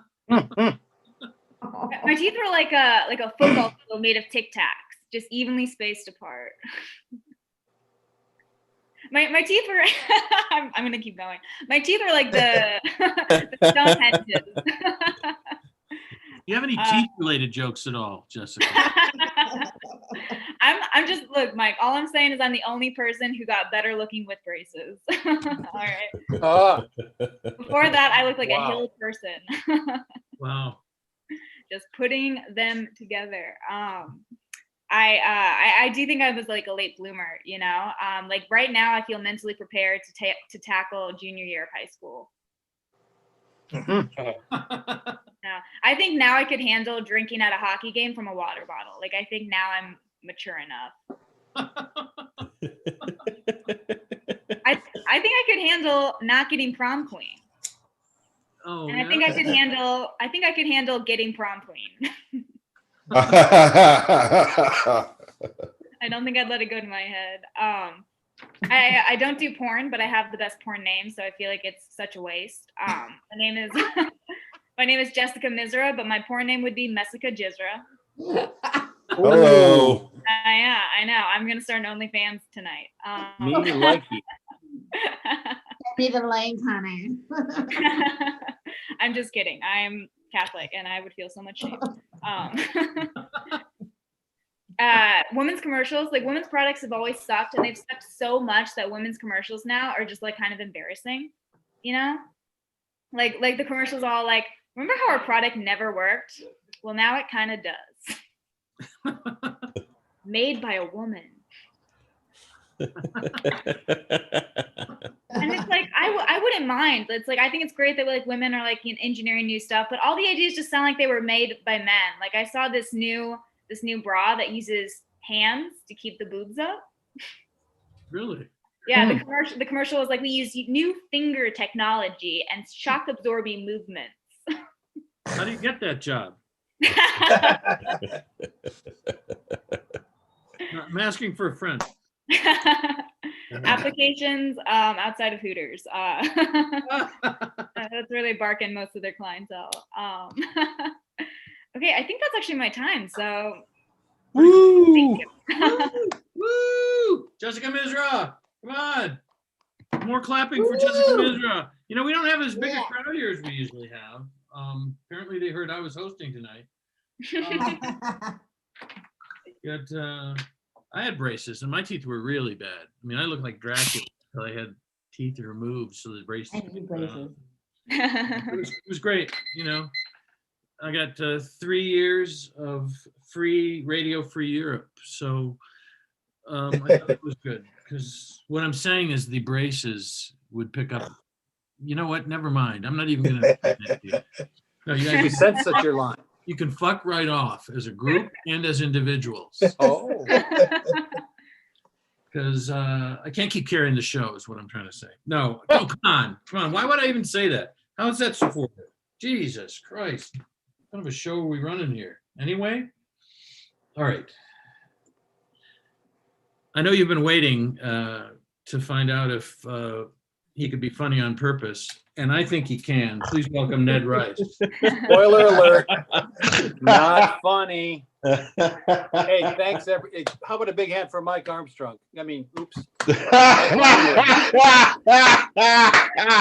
teeth were like a football field made of Tic Tacs, just evenly spaced apart. My teeth were I'm gonna keep going. My teeth were like the Stonehenges. Do you have any teeth-related jokes at all, Jessica? I'm just, look, Mike, all I'm saying is I'm the only person who got better looking with braces. All right. Before that, I looked like a hill person. Wow. Just putting them together. I do think I was like a late bloomer, like right now I feel mentally prepared to tackle junior year of high school. No, I think now I could handle drinking at a hockey game from a water bottle. Like I think now I'm mature enough. I think I could handle not getting prom queen. Oh, and I think I could handle getting prom queen. I don't think I'd let it go to my head. I don't do porn, but I have the best porn name, so I feel like it's such a waste. My name is Jessica Misra, but my porn name would be Messica Jizra. Hello. Yeah, I know. I'm gonna start an OnlyFans tonight. Me like you. Be the link, honey. I'm just kidding. I'm Catholic, and I would feel so much shame. Women's commercials, like women's products have always sucked, and they've sucked so much that women's commercials now are just like kind of embarrassing, like the commercials all like, remember how our product never worked? Well, now it kind of does. Made by a woman. And it's like I wouldn't mind. It's like I think it's great that like women are like engineering new stuff, but all the ideas just sound like they were made by men. Like I saw this new bra that uses hands to keep the boobs up. Really? Yeah, the commercial was like, we use new finger technology and shock absorbing movements. How do you get that job? I'm asking for a friend. Applications outside of Hooters. That's where they bark in most of their clientele. Okay, I think that's actually my time. So, Woo! thank you. Woo! Jessica Misra, come on! More clapping for Jessica Misra. We don't have as big a crowd here as we usually have. Apparently, they heard I was hosting tonight. I had braces, and my teeth were really bad. I mean, I looked like Dracula until I had teeth removed, so the braces. I need braces. It was great, I got 3 years of free Radio Free Europe, so I thought it was good, because what I'm saying is the braces would pick up. You know what? Never mind. I'm not even going to explain that to you. No, you You guys, sense that you're lying. you can fuck right off as a group and as individuals. Oh. because I can't keep carrying the show is what I'm trying to say. No, come on. Why would I even say that? How is that supportive? Jesus Christ. What kind of a show are we running here? Anyway, all right. I know you've been waiting to find out if he could be funny on purpose, and I think he can. Please welcome Ned Rice. Spoiler alert, not funny. Hey, thanks. How about a big hand for Mike Armstrong? I mean, oops.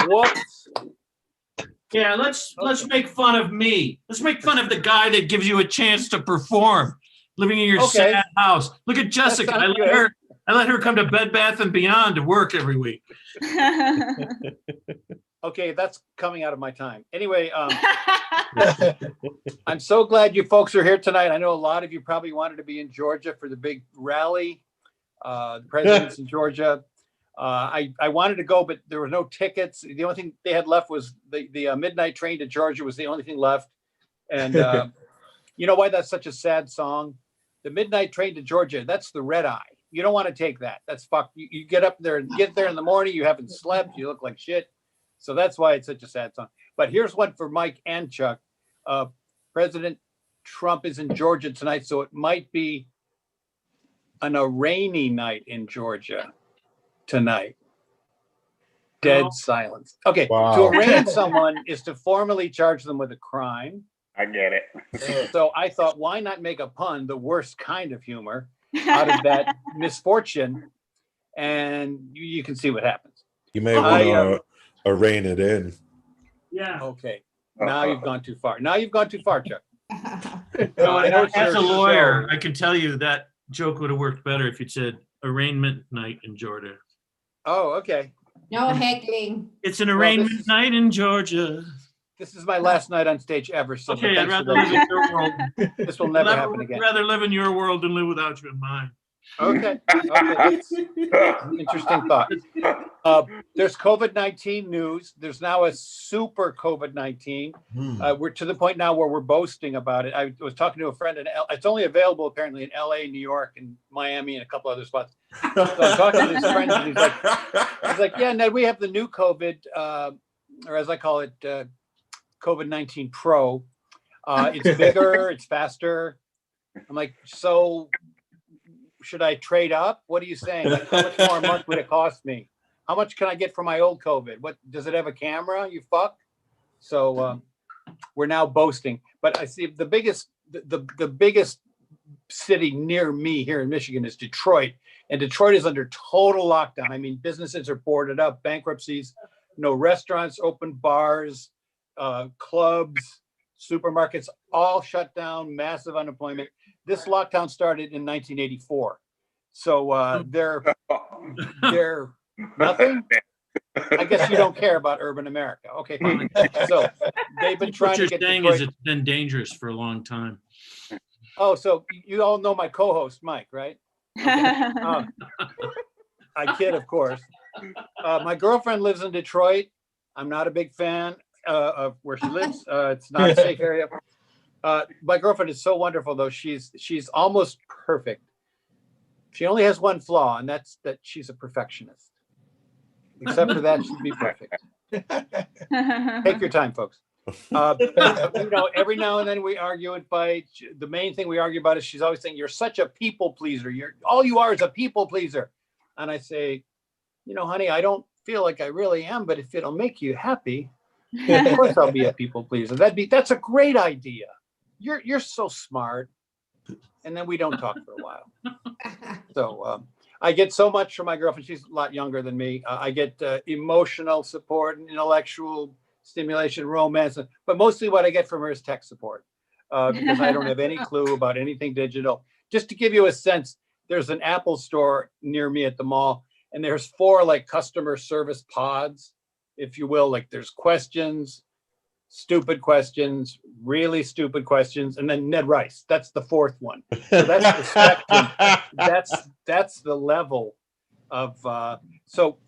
Whoops. Yeah, let's make fun of me. Let's make fun of the guy that gives you a chance to perform, living in your sad house. Look at Jessica. I let her come to Bed Bath & Beyond to work every week. Okay, that's coming out of my time. Anyway, I'm so glad you folks are here tonight. I know a lot of you probably wanted to be in Georgia for the big rally, the president's in Georgia. I wanted to go, but there were no tickets. The only thing they had left was the midnight train to Georgia was the only thing left. And you know why that's such a sad song? The midnight train to Georgia, that's the red eye. You don't want to take that. That's fuck. You get up there and get there in the morning. You haven't slept. You look like shit. So that's why it's such a sad song. But here's one for Mike and Chuck. President Trump is in Georgia tonight, so it might be a rainy night in Georgia tonight. Dead silence. Okay, Wow. To arraign someone is to formally charge them with a crime. I get it. So I thought, why not make a pun, the worst kind of humor, out of that misfortune, and you can see what happens. You may want to rein it in. Yeah. Okay. Now you've gone too far. Now you've gone too far, Chuck. As a lawyer, I can tell you that joke would have worked better if you'd said arraignment night in Georgia. Oh, okay. No heckling. It's an arraignment night in Georgia. This is my last night on stage ever. So Okay, I'd rather live in your world. This will never happen again. I'd rather live in your world than live without you in mine. Okay. That's an interesting thought. There's COVID-19 news. There's now a super COVID-19. We're to the point now where we're boasting about it. I was talking to a friend in it's only available apparently in LA, New York, and Miami, and a couple other spots. So I'm talking to this friend, and he's like, yeah, Ned, we have the new COVID, or as I call it, COVID-19 Pro. It's bigger, it's faster. I'm like, so should I trade up? What are you saying? Like, how much more a month would it cost me? How much can I get for my old COVID? What does it have a camera? You fuck. So we're now boasting. But I see the biggest city near me here in Michigan is Detroit, and Detroit is under total lockdown. I mean, businesses are boarded up, bankruptcies, no restaurants open, bars, clubs, supermarkets all shut down, massive unemployment. This lockdown started in 1984. So they're nothing. I guess you don't care about urban America. Okay, fine. So they've been trying to get What you're saying is it's been dangerous for a long time. Oh, so you all know my co-host, Mike, right? Okay. I kid, of course. My girlfriend lives in Detroit. I'm not a big fan of where she lives. It's not a safe area. My girlfriend is so wonderful, though. She's almost perfect. She only has one flaw, and that's that she's a perfectionist. Except for that, she'd be perfect. Take your time, folks. Every now and then we argue and fight. The main thing we argue about is she's always saying, "You're such a people pleaser. All you are is a people pleaser." And I say, honey, I don't feel like I really am, but if it'll make you happy, of course I'll be a people pleaser. That's a great idea. You're so smart. And then we don't talk for a while. So I get so much from my girlfriend. She's a lot younger than me. I get emotional support and intellectual stimulation, romance, but mostly what I get from her is tech support because I don't have any clue about anything digital. Just to give you a sense, there's an Apple store near me at the mall, and there's 4 like customer service pods, if you will. Like there's questions, stupid questions, really stupid questions, and then Ned Rice. That's the 4th one. So that's the spectrum. That's the level of so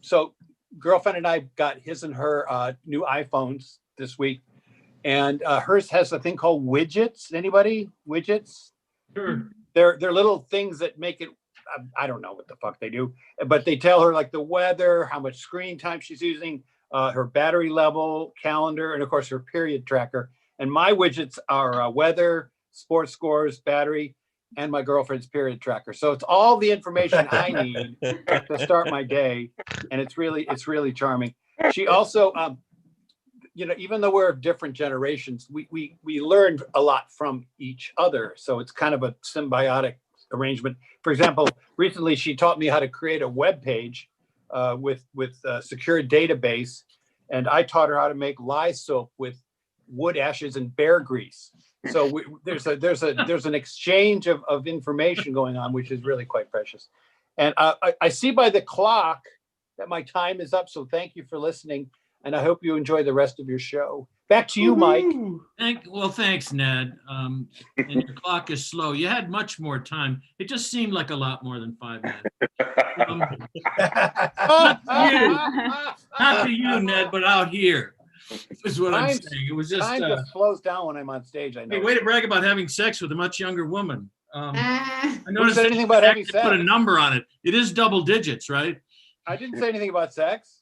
girlfriend and I got his and her new iPhones this week, and hers has a thing called widgets. Anybody? Widgets? Sure. They're little things that make it I don't know what the fuck they do, but they tell her like the weather, how much screen time she's using, her battery level, calendar, and of course her period tracker. And my widgets are weather, sports scores, battery, and my girlfriend's period tracker. So it's all the information I need to start my day, and it's really charming. She also, even though we're of different generations, we learned a lot from each other. So it's kind of a symbiotic arrangement. For example, recently she taught me how to create a web page with a secure database, and I taught her how to make lye soap with wood ashes and bear grease. So there's an exchange of information going on, which is really quite precious. And I see by the clock that my time is up. So thank you for listening, and I hope you enjoy the rest of your show. Back to you, Mike. Thanks, Ned. And your clock is slow. You had much more time. It just seemed like a lot more than 5 minutes. Not to you, Ned, but out here is what I'm saying. It was just time just slows down when I'm on stage. I know. Hey, way to brag about having sex with a much younger woman. I Who noticed said anything about having to put a sex? number on it. It is double digits, right? I didn't say anything about sex.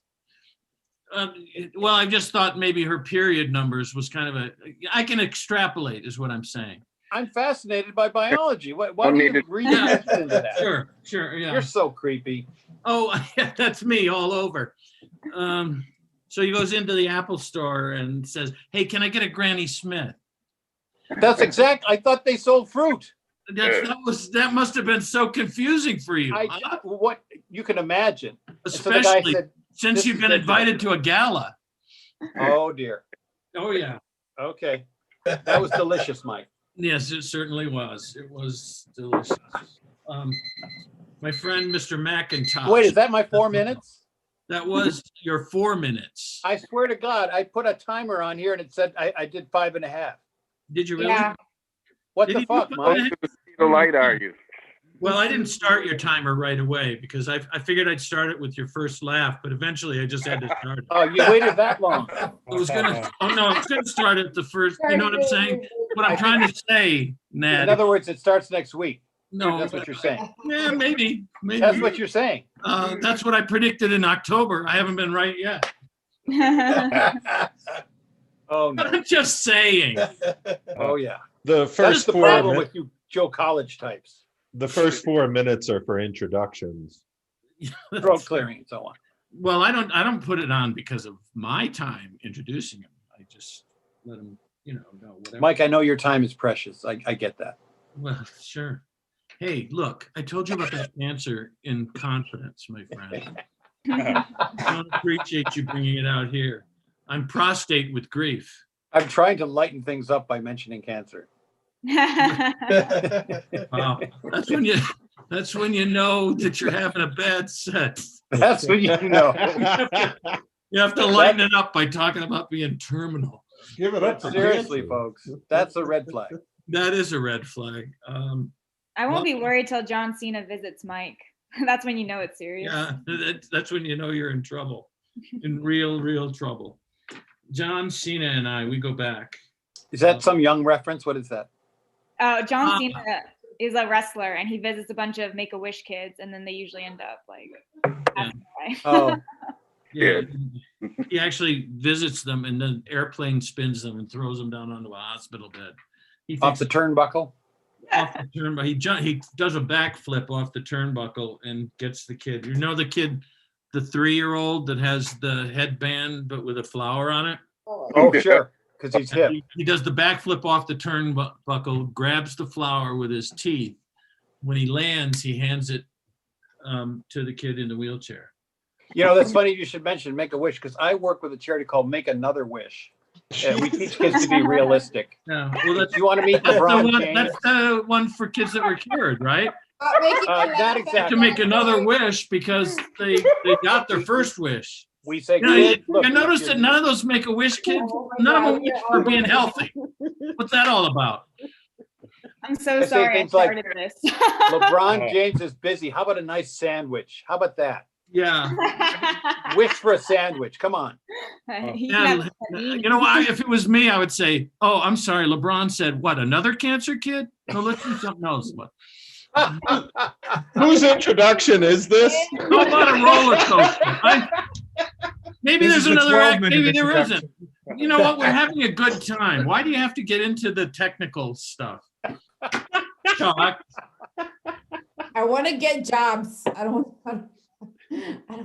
Well, I just thought maybe her period numbers was kind of I can extrapolate is what I'm saying. I'm fascinated by biology. Why do you read into that? Sure, yeah. You're so creepy. Oh, yeah, that's me all over. So he goes into the Apple store and says, "Hey, can I get a Granny Smith?" That's exact. I thought they sold fruit. That must have been so confusing for you. What you can imagine. Especially so the guy said, since you've been invited to a gala. Oh dear. Oh yeah. Okay. That was delicious, Mike. Yes, it certainly was. It was delicious. My friend, Mr. McIntosh. Wait, is that my 4 minutes? That was your 4 minutes. I swear to God, I put a timer on here and it said I did 5.5. Did you really? Yeah. What Did the you fuck, do Mike? 5.5? The light are you? Well, I didn't start your timer right away because I figured I'd start it with your first laugh, but eventually I just had to start it. Oh, you waited that long. I was gonna start at the first, you know what I'm saying? What I'm trying to say, Ned. In other words, it starts next week. No, That's what you're saying. Yeah, maybe. That's what you're saying. That's what I predicted in October. I haven't been right yet. Oh no. I'm just saying. Oh yeah. The That's first the four problem with you Joe College types. the first 4 minutes are for introductions. Throat clearing and so on. Well, I don't put it on because of my time introducing him. I just let him, know whatever. Mike, I know your time is precious. I get that. Well, sure. Hey, look, I told you about that cancer in confidence, my friend. I don't appreciate you bringing it out here. I'm prostate with grief. I'm trying to lighten things up by mentioning cancer. Wow. That's when you know that you're having a bad set. That's what you know. You have to lighten it up by talking about being terminal. Give it up. Seriously, folks. That's a red flag. That is a red flag. I won't be worried till John Cena visits Mike. That's when you know it's serious. Yeah, that's when you know you're in trouble, in real trouble. John Cena and I, we go back. Is that some young reference? What is that? Oh, John Cena is a wrestler, and he visits a bunch of Make-A-Wish kids, and then they usually end up like. Yeah. Oh, Yeah, he actually visits them, and then airplane spins them and throws them down onto a hospital bed. He off the turnbuckle? Off the turnbuckle. He does a backflip off the turnbuckle and gets the kid. You know the kid, the 3-year-old that has the headband but with a flower on it? Oh, sure, because he's hip. He does the backflip off the turnbuckle, grabs the flower with his teeth. When he lands, he hands it to the kid in the wheelchair. That's funny you should mention Make-A-Wish, because I work with a charity called Make Another Wish. We teach kids to be realistic. Yeah. Well, You want to meet LeBron James? That's the one for kids that were cured, right? Not exactly. To make another wish because they got their first wish. We say, You look, notice that none of those Make-A-Wish kids, none of them wish for being healthy. What's that all about? I'm so I say sorry I things like, started this. LeBron James is busy. How about a nice sandwich? How about that? Yeah. Wish for a sandwich. Come on. Yeah, if it was me, I would say, "Oh, I'm sorry." LeBron said, "What? Another cancer kid? No, let's do something else." What? Whose introduction is this? How about a roller coaster? Maybe This there's is the another act. 12-minute Maybe there isn't. introduction. You know what? We're having a good time. Why do you have to get into the technical stuff? Chuck, I want to get jobs. I don't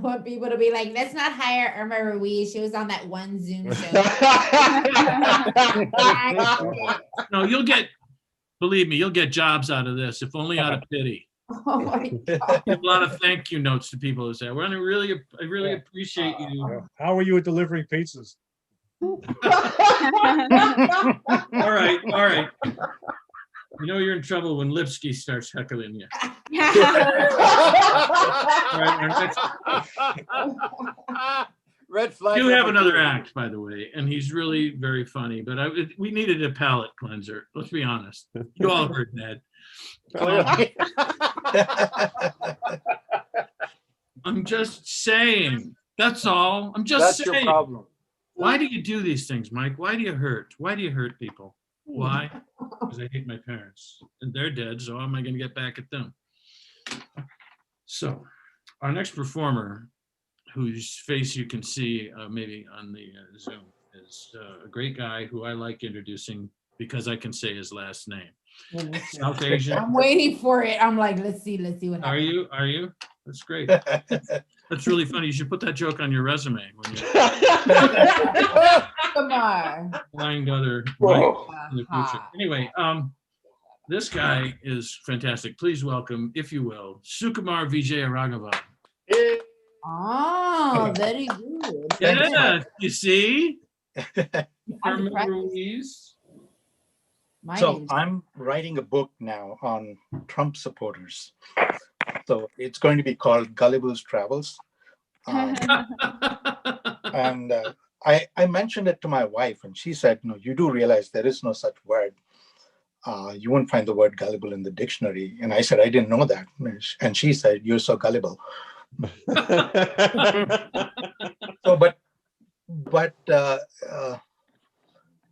want people to be like, let's not hire Irma Ruiz. She was on that one Zoom show. no, believe me, you'll get jobs out of this, if only out of pity. Oh my God. Give a lot of thank you notes to people who say, I really appreciate you. How are you at delivering pizzas? All right. You know you're in trouble when Lipsky starts heckling you. All right, our next, Red flag. you have number another 2. act, by the way, and he's really very funny, but we needed a palate cleanser. Let's be honest. You all heard Ned. I'm just saying. That's all. I'm just That's saying. your problem. Why do you do these things, Mike? Why do you hurt? Why do you hurt people? Why? Because I hate my parents. And they're dead, so how am I going to get back at them? So, our next performer, whose face you can see maybe on the Zoom, is a great guy who I like introducing because I can say his last name. South Asian. I'm waiting for it. I'm like, let's see what happens. Are you? That's great. That's really funny. You should put that joke on your resume when you're Come on. applying to other Whoa. in the future. Anyway, this guy is fantastic. Please welcome, if you will, Sukumar Vijay Raghavan. Oh, very good. Yeah, you see? I'm Irma Ruiz. My So name's- I'm writing a book now on Trump supporters. So it's going to be called Gullible's Travels. And I mentioned it to my wife and she said, no, you do realize there is no such word. You won't find the word gullible in the dictionary. And I said, I didn't know that. And she said, you're so gullible. So, but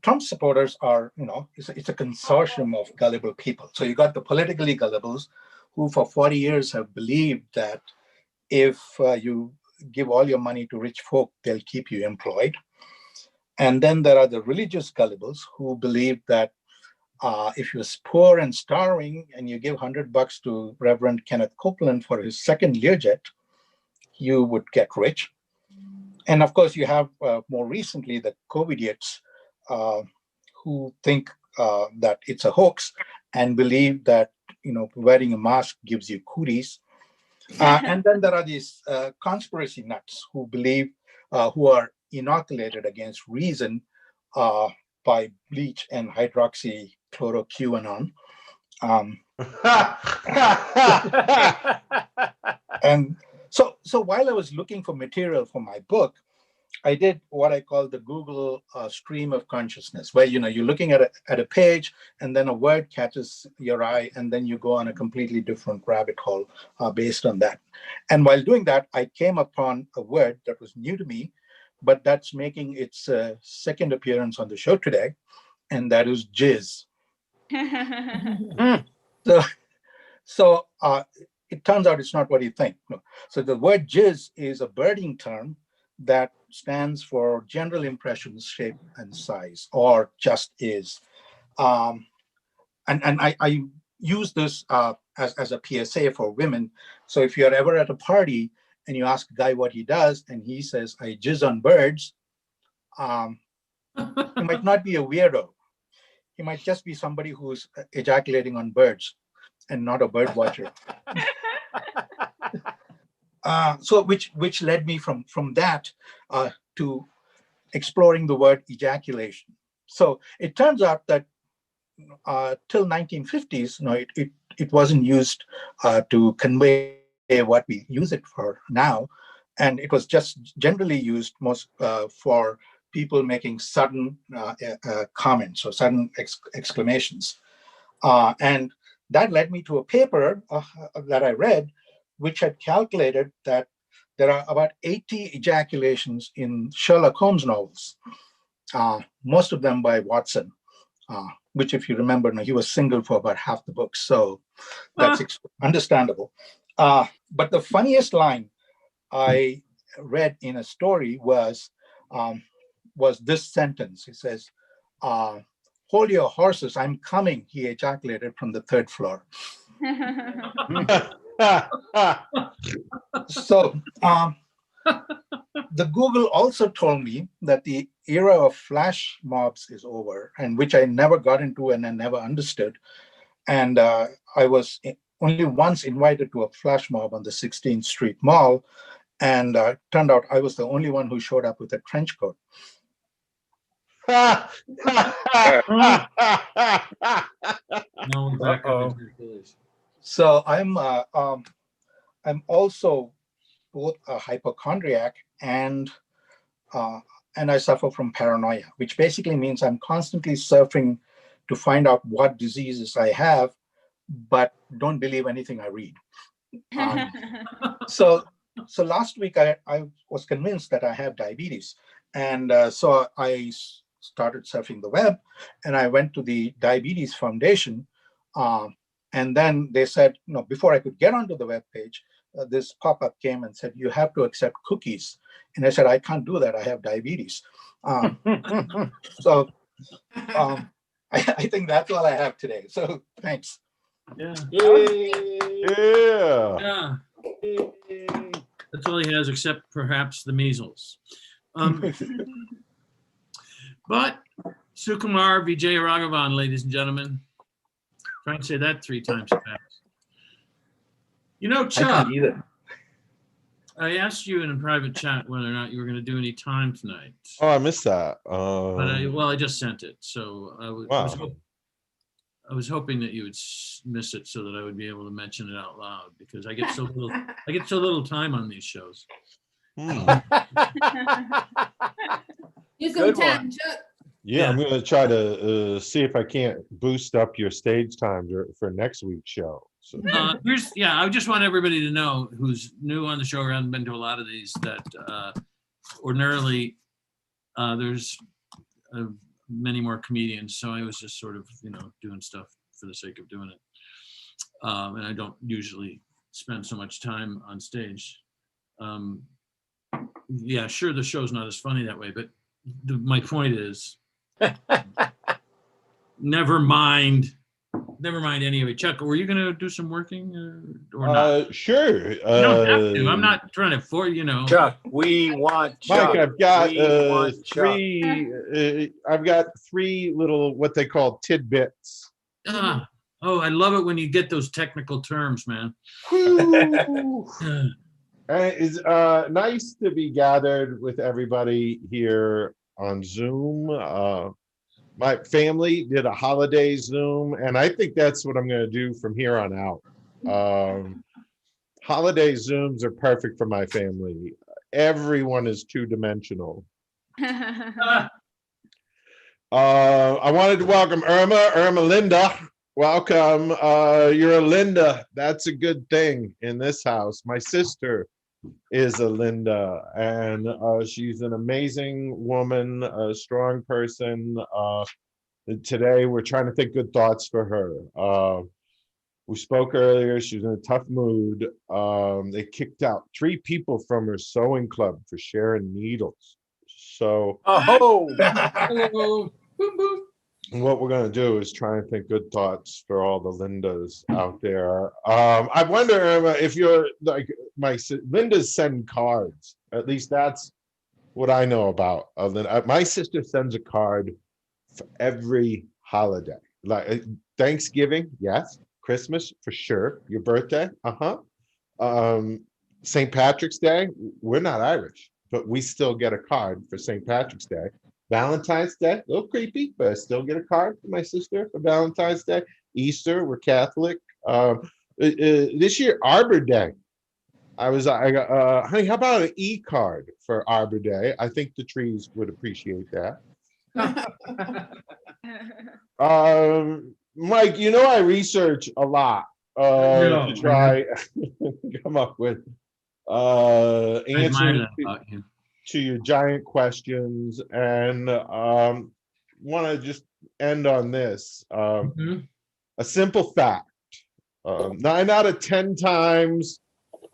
Trump supporters are, it's a consortium of gullible people. So you got the politically gullibles who for 40 years have believed that if you give all your money to rich folk, they'll keep you employed. And then there are the religious gullibles who believe that if you're poor and starving and you give $100 to Reverend Kenneth Copeland for his second Learjet, you would get rich. And of course, you have more recently the COVIDiots who think that it's a hoax and believe that wearing a mask gives you cooties. And then there are these conspiracy nuts who believe, who are inoculated against reason by bleach and hydroxychloroquine. And so while I was looking for material for my book, I did what I call the Google stream of consciousness, where you're looking at a page and then a word catches your eye and then you go on a completely different rabbit hole based on that. And while doing that, I came upon a word that was new to me, but that's making its second appearance on the show today, and that is jizz. So it turns out it's not what you think. No. So the word jizz is a birding term that stands for general impressions, shape, and size, or just is. And I use this as a PSA for women. So if you're ever at a party and you ask a guy what he does, and he says, I jizz on birds, he might not be a weirdo. He might just be somebody who's ejaculating on birds and not a bird watcher. So which led me from that to exploring the word ejaculation. So it turns out that till 1950s, it wasn't used to convey what we use it for now, and it was just generally used most for people making sudden comments or sudden exclamations, and that led me to a paper that I read, which had calculated that there are about 80 ejaculations in Sherlock Holmes novels, most of them by Watson. which if you remember, no, he was single for about half the book. So that's understandable. But the funniest line I read in a story was this sentence. He says, hold your horses, I'm coming, he ejaculated from the third floor. So the Google also told me that the era of flash mobs is over, and which I never got into and I never understood. And I was only once invited to a flash mob on the 16th Street Mall, and turned out I was the only one who showed up with a trench coat. No one back up his Achilles. So I'm also both a hypochondriac and I suffer from paranoia, which basically means I'm constantly surfing to find out what diseases I have, but don't believe anything I read. So last week I was convinced that I have diabetes, and so I started surfing the web, and I went to the Diabetes Foundation, and then they said, before I could get onto the web page, this pop-up came and said, you have to accept cookies. And I said, I can't do that. I have diabetes. So I think that's all I have today. So thanks. Yeah. Yeah. Yeah. That's all he has, except perhaps the measles. But Sukumar Vijay Raghavan, ladies and gentlemen. Try and say that 3 times fast. I Chuck, can't either. I asked you in a private chat whether or not you were going to do any time tonight. Oh, I missed that. But I just sent it. So I was hoping that you would miss it so that I would be able to mention it out loud, because I get so little time on these shows. Use Good some time, one. Chuck. Yeah, I'm going to try to see if I can't boost up your stage time for next week's show. So. I just want everybody to know who's new on the show or hasn't been to a lot of these that ordinarily there's many more comedians. So I was just sort of, doing stuff for the sake of doing it. And I don't usually spend so much time on stage. Yeah, sure, the show's not as funny that way, but my point is, never mind any of it. Chuck, were you going to do some working or not? Sure. You don't have to. I'm not trying to force, Chuck, we want Chuck. Mike, I've got We want Chuck. 3. I've got 3 little what they call tidbits. Oh, I love it when you get those technical terms, man. It's nice to be gathered with everybody here on Zoom. My family did a holiday Zoom, and I think that's what I'm going to do from here on out. Holiday Zooms are perfect for my family. Everyone is 2-dimensional. I wanted to welcome Irma Linda. Welcome. You're a Linda. That's a good thing in this house. My sister is a Linda, and she's an amazing woman, a strong person. Today we're trying to think good thoughts for her. We spoke earlier. She was in a tough mood. They kicked out 3 people from her sewing club for sharing needles. So Hello. Boom, boom. what we're going to do is try and think good thoughts for all the Lindas out there. I wonder, Irma, if you're like Lindas send cards. At least that's what I know about. My sister sends a card for every holiday. Like Thanksgiving, yes. Christmas, for sure. Your birthday, St. Patrick's Day, we're not Irish, but we still get a card for St. Patrick's Day. Valentine's Day, a little creepy, but I still get a card from my sister for Valentine's Day. Easter, we're Catholic. This year, Arbor Day. Honey, how about an e-card for Arbor Day? I think the trees would appreciate that. Mike, I research a lot to try come up with answers to your giant questions, and want to just end on this. Mhm. A simple fact. 9 out of 10 times,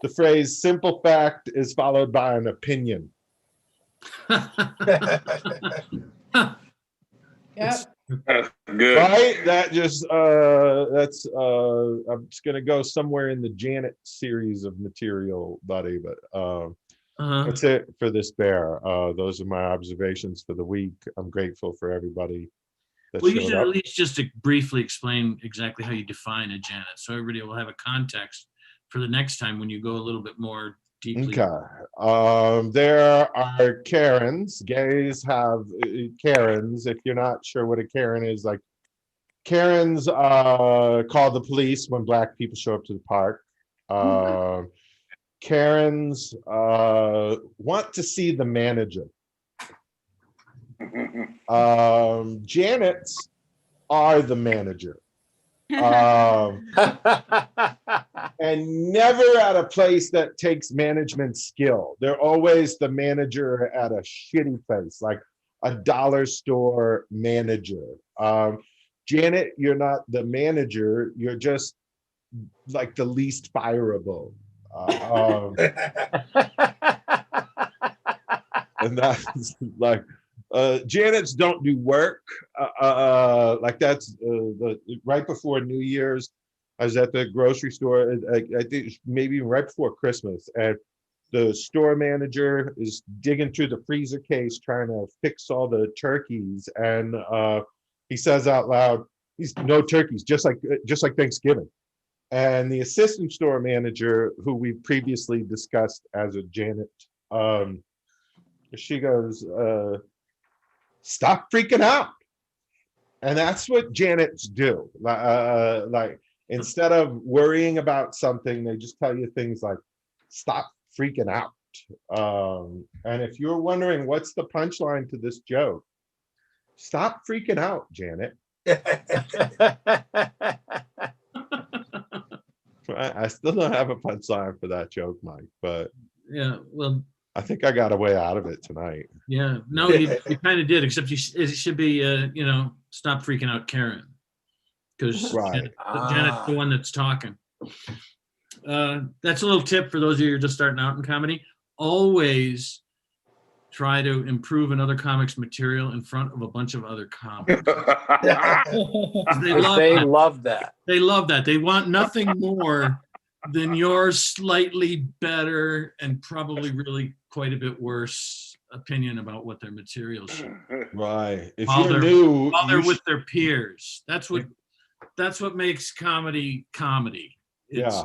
the phrase "simple fact" is followed by an opinion. Yep. Good. Right? That's I'm just gonna go somewhere in the Janet series of material, buddy. But Uh-huh. that's it for this bear. Those are my observations for the week. I'm grateful for everybody that Well, you showed should at up. least just to briefly explain exactly how you define a Janet, so everybody will have a context for the next time when you go a little bit more deeply. Okay. There are Karens. Gays have Karens. If you're not sure what a Karen is, like Karens call the police when Black people show up to the park. Karens want to see the manager. Janets are the manager. And never at a place that takes management skill. They're always the manager at a shitty place, like a dollar store manager. Janet, you're not the manager. You're just like the least fireable. And that's like, Janets don't do work. Like that's right before New Year's. I was at the grocery store, I think maybe right before Christmas, and the store manager is digging through the freezer case trying to fix all the turkeys, and he says out loud, "He's no turkeys, just like Thanksgiving." And the assistant store manager, who we previously discussed as a Janet, she goes, "Stop freaking out." And that's what Janets do. Like, instead of worrying about something, they just tell you things like, "Stop freaking out." And if you're wondering what's the punchline to this joke, stop freaking out, Janet. I still don't have a punchline for that joke, Mike, but Yeah, well, I think I got a way out of it tonight. yeah, no, you kind of did, except it should be, stop freaking out, Karen. Because Right. Janet's the one that's talking. That's a little tip for those of you who are just starting out in comedy. Always try to improve another comic's material in front of a bunch of other comics. They love that. They love that. They want nothing more than your slightly better and probably really quite a bit worse opinion about what their material should be. Right. If While you're they're- new, while they're you with their peers. That's what makes comedy. Yeah.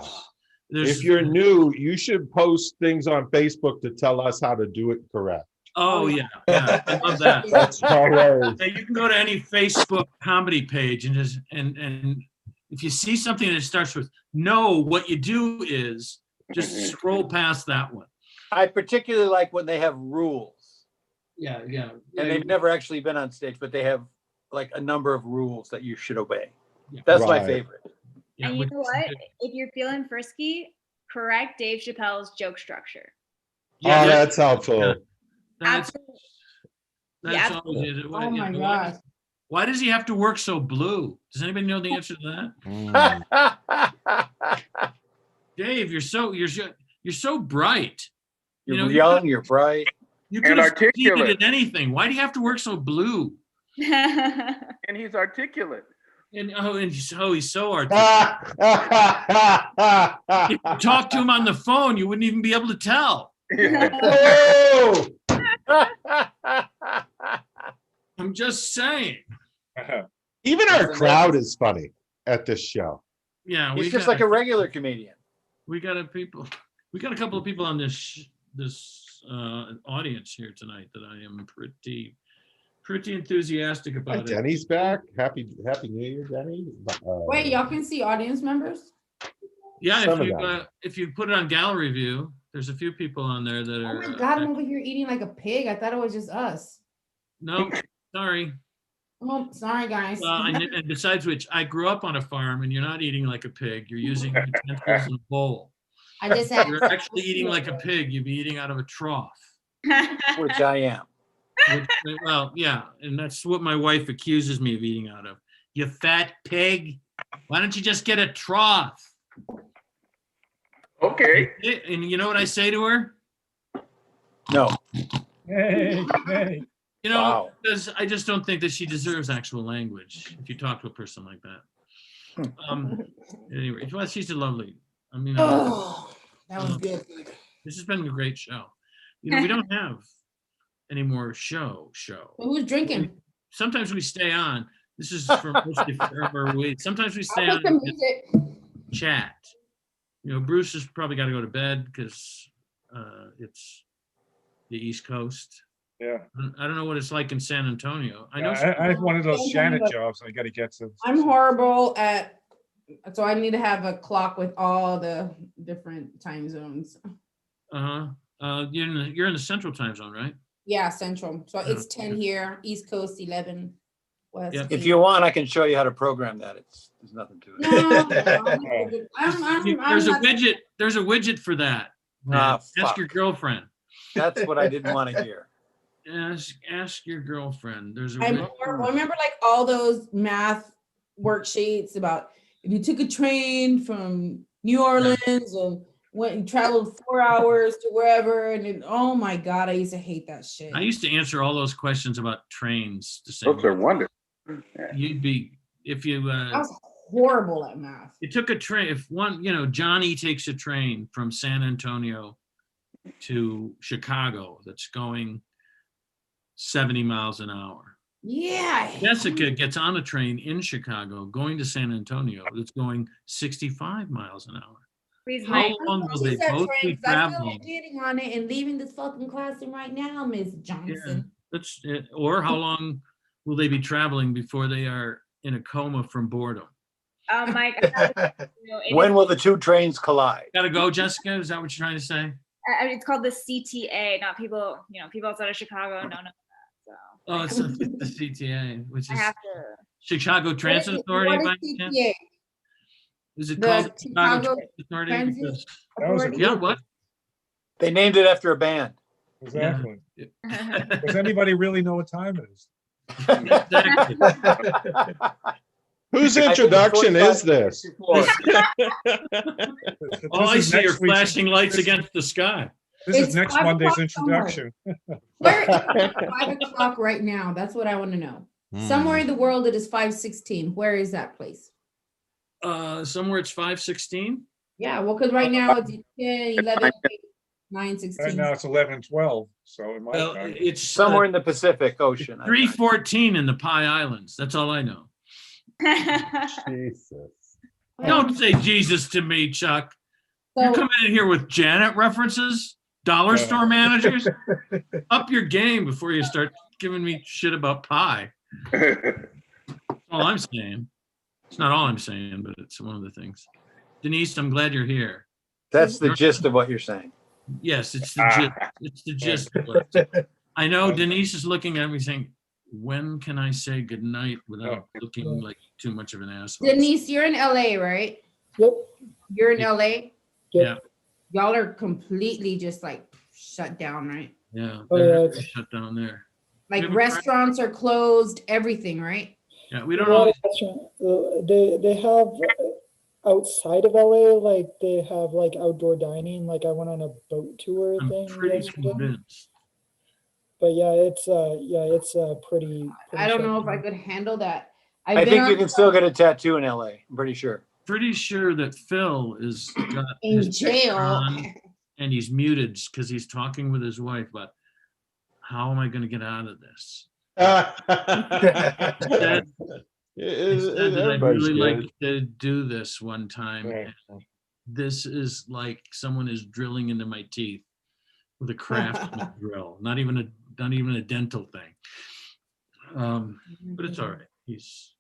There's- If you're new, you should post things on Facebook to tell us how to do it correct. Oh yeah, I love that. That's hilarious. Yeah, you can go to any Facebook comedy page and just and if you see something that starts with "no," what you do is just scroll past that one. I particularly like when they have rules. Yeah. And they've never actually been on stage, but they have like a number of rules that you should obey. Yeah. That's my Right. favorite. And you know what? If you're feeling frisky, correct Dave Chappelle's joke structure. Yeah, Oh, that's helpful. That's Yeah. always it. Oh my gosh. Why does he have to work so blue? Does anybody know the answer to that? Dave, you're so bright. You're young, you're bright. You could And have succeeded articulate. in anything. Why do you have to work so blue? And he's articulate. And he's so articulate. If you talk to him on the phone, you wouldn't even be able to tell. Oh! I'm just saying. Even our crowd is funny at this show. Yeah, He's just like a regular comedian. we got a couple of people on this audience here tonight that I am pretty enthusiastic Hi, about. Denny's back. Happy New Year, Denny. Wait, y'all can see audience members? Yeah, Some of them. if you put it on gallery view, there's a few people on there that Oh are. my God, I'm over here eating like a pig. I thought it was just us. No, sorry. Oh, sorry, guys. And besides which, I grew up on a farm, and you're not eating like a pig. You're using utensils in a bowl. I just had. You're actually eating like a pig. You'd be eating out of a trough. Which I am. Well, yeah, and that's what my wife accuses me of eating out of. You fat pig. Why don't you just get a trough? Okay. And you know what I say to her? No. Hey, hey. You know, Wow. because I just don't think that she deserves actual language if you talk to a person like that. Anyway, well, she's a lovely. I mean, Oh, that was good. this has been a great show. You know, we don't have any more show. Who's drinking? Sometimes we stay on. This is for mostly for Irma Ruiz. Sometimes we stay I'll on put the and music. chat. You know, Bruce has probably got to go to bed because it's the East Coast. Yeah. I don't know what it's like in San Antonio. I know. I have one of those Janet jobs I got to get to. I'm horrible at, so I need to have a clock with all the different time zones. You're in the Central Time Zone, right? Yeah, Central. So it's 10 here, East Coast 11, West. Yeah. If you want, I can show you how to program that. There's nothing to it. No, There's a widget. There's a widget for that. Ask fuck. your girlfriend. That's what I didn't want to hear. Ask your girlfriend. There's a. Remember like all those math worksheets about if you took a train from New Orleans and went and traveled 4 hours to wherever, and then, oh my God, I used to hate that shit. I used to answer all those questions about trains the same Those are way. wonderful. You'd be if you. I was horrible at math. You took a train. If one, Johnny takes a train from San Antonio to Chicago that's going 70 miles an hour. Yeah. Jessica gets on a train in Chicago going to San Antonio that's going 65 miles an hour. Please, How Mike. long will they both be I feel like traveling? getting on it and leaving this fucking classroom right now, Miss Johnson. That's it. Or how long will they be traveling before they are in a coma from boredom? Mike, When will the two trains collide? Gotta go, Jessica? Is that what you're trying to say? it's called the CTA, not people, people outside of Chicago don't know that. So Oh, it's the CTA, which I is have to. Chicago Transit Authority. What by is chance? CTA? Is it The called Chicago Chicago Transit Authority? Transit Because- That was a Authority? Yeah, group. what? They named it after a band. Exactly. Does anybody really know what time it is? Exactly. Whose I think it's introduction 45 is this? before. All I This is see are next week's- flashing lights against the sky. This is It's next 5 Monday's o'clock somewhere. introduction. Where is it 5 o'clock right now? That's what I want to know. Somewhere in the world it is 5:16. Where is that place? Somewhere it's 5:16. Yeah, well, because right now it's 10, 11, 9, Right 16. now it's 11:12, so it might. Well, it's Somewhere in the Pacific Ocean. I think. 3:14 in the Pie Islands. That's all I know. Jesus. Don't say Jesus to me, Chuck. You're So, coming in here with Janet references, dollar store managers. Up your game before you start giving me shit about pie. That's all I'm saying. It's not all I'm saying, but it's one of the things. Denise, I'm glad you're here. That's the gist of what you're saying. Yes, it's the gist. It's the gist of it. I know Denise is looking at me saying, when can I say goodnight without looking like too much of an asshole? Denise, you're in LA, right? Yep. You're in LA? Yeah. Y'all are completely just like shut down, right? Yeah. Oh, they're yeah, it's- shut down there. Like Yeah, restaurants are closed, everything, right? Yeah, we don't A lot know. of restaurant- they have outside of LA, like they have like outdoor dining. Like I went on a boat tour I'm thing pretty yesterday. convinced. But yeah, it's pretty. I don't shut know if I down. could handle that. I think you can still get a tattoo in LA. I'm pretty sure. Pretty sure that Phil is got in his picture jail. on and he's muted because he's talking with his wife about how am I going to get out of this? He said that I'd really like to do this one time. Right. And this is like someone is drilling into my teeth with a craftsman drill, not even a dental thing. But it's all right. It's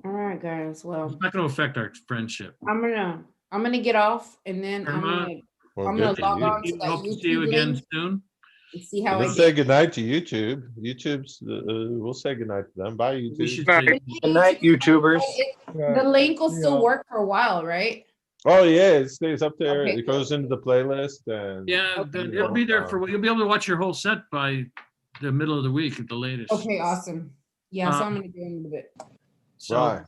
All right, guys. Well, not going to affect our friendship. I'm gonna get off and then I'm Irma, gonna Well, I'm good gonna for log you. on to that Hope to see you YouTube again link soon. and see how I Let's say did. goodnight to YouTube. YouTube's, we'll say goodnight to them. Bye, We YouTube. should Right. say, Good night, YouTubers. The link will still Yeah. work for a while, right? Oh, yeah, it stays up there. Okay. It goes into the playlist and. yeah, Okay. it'll be there for, you'll be able to watch your whole set by the middle of the week at the latest. Okay, awesome. Yeah, so Um, I'm gonna do it in a little bit. So Right.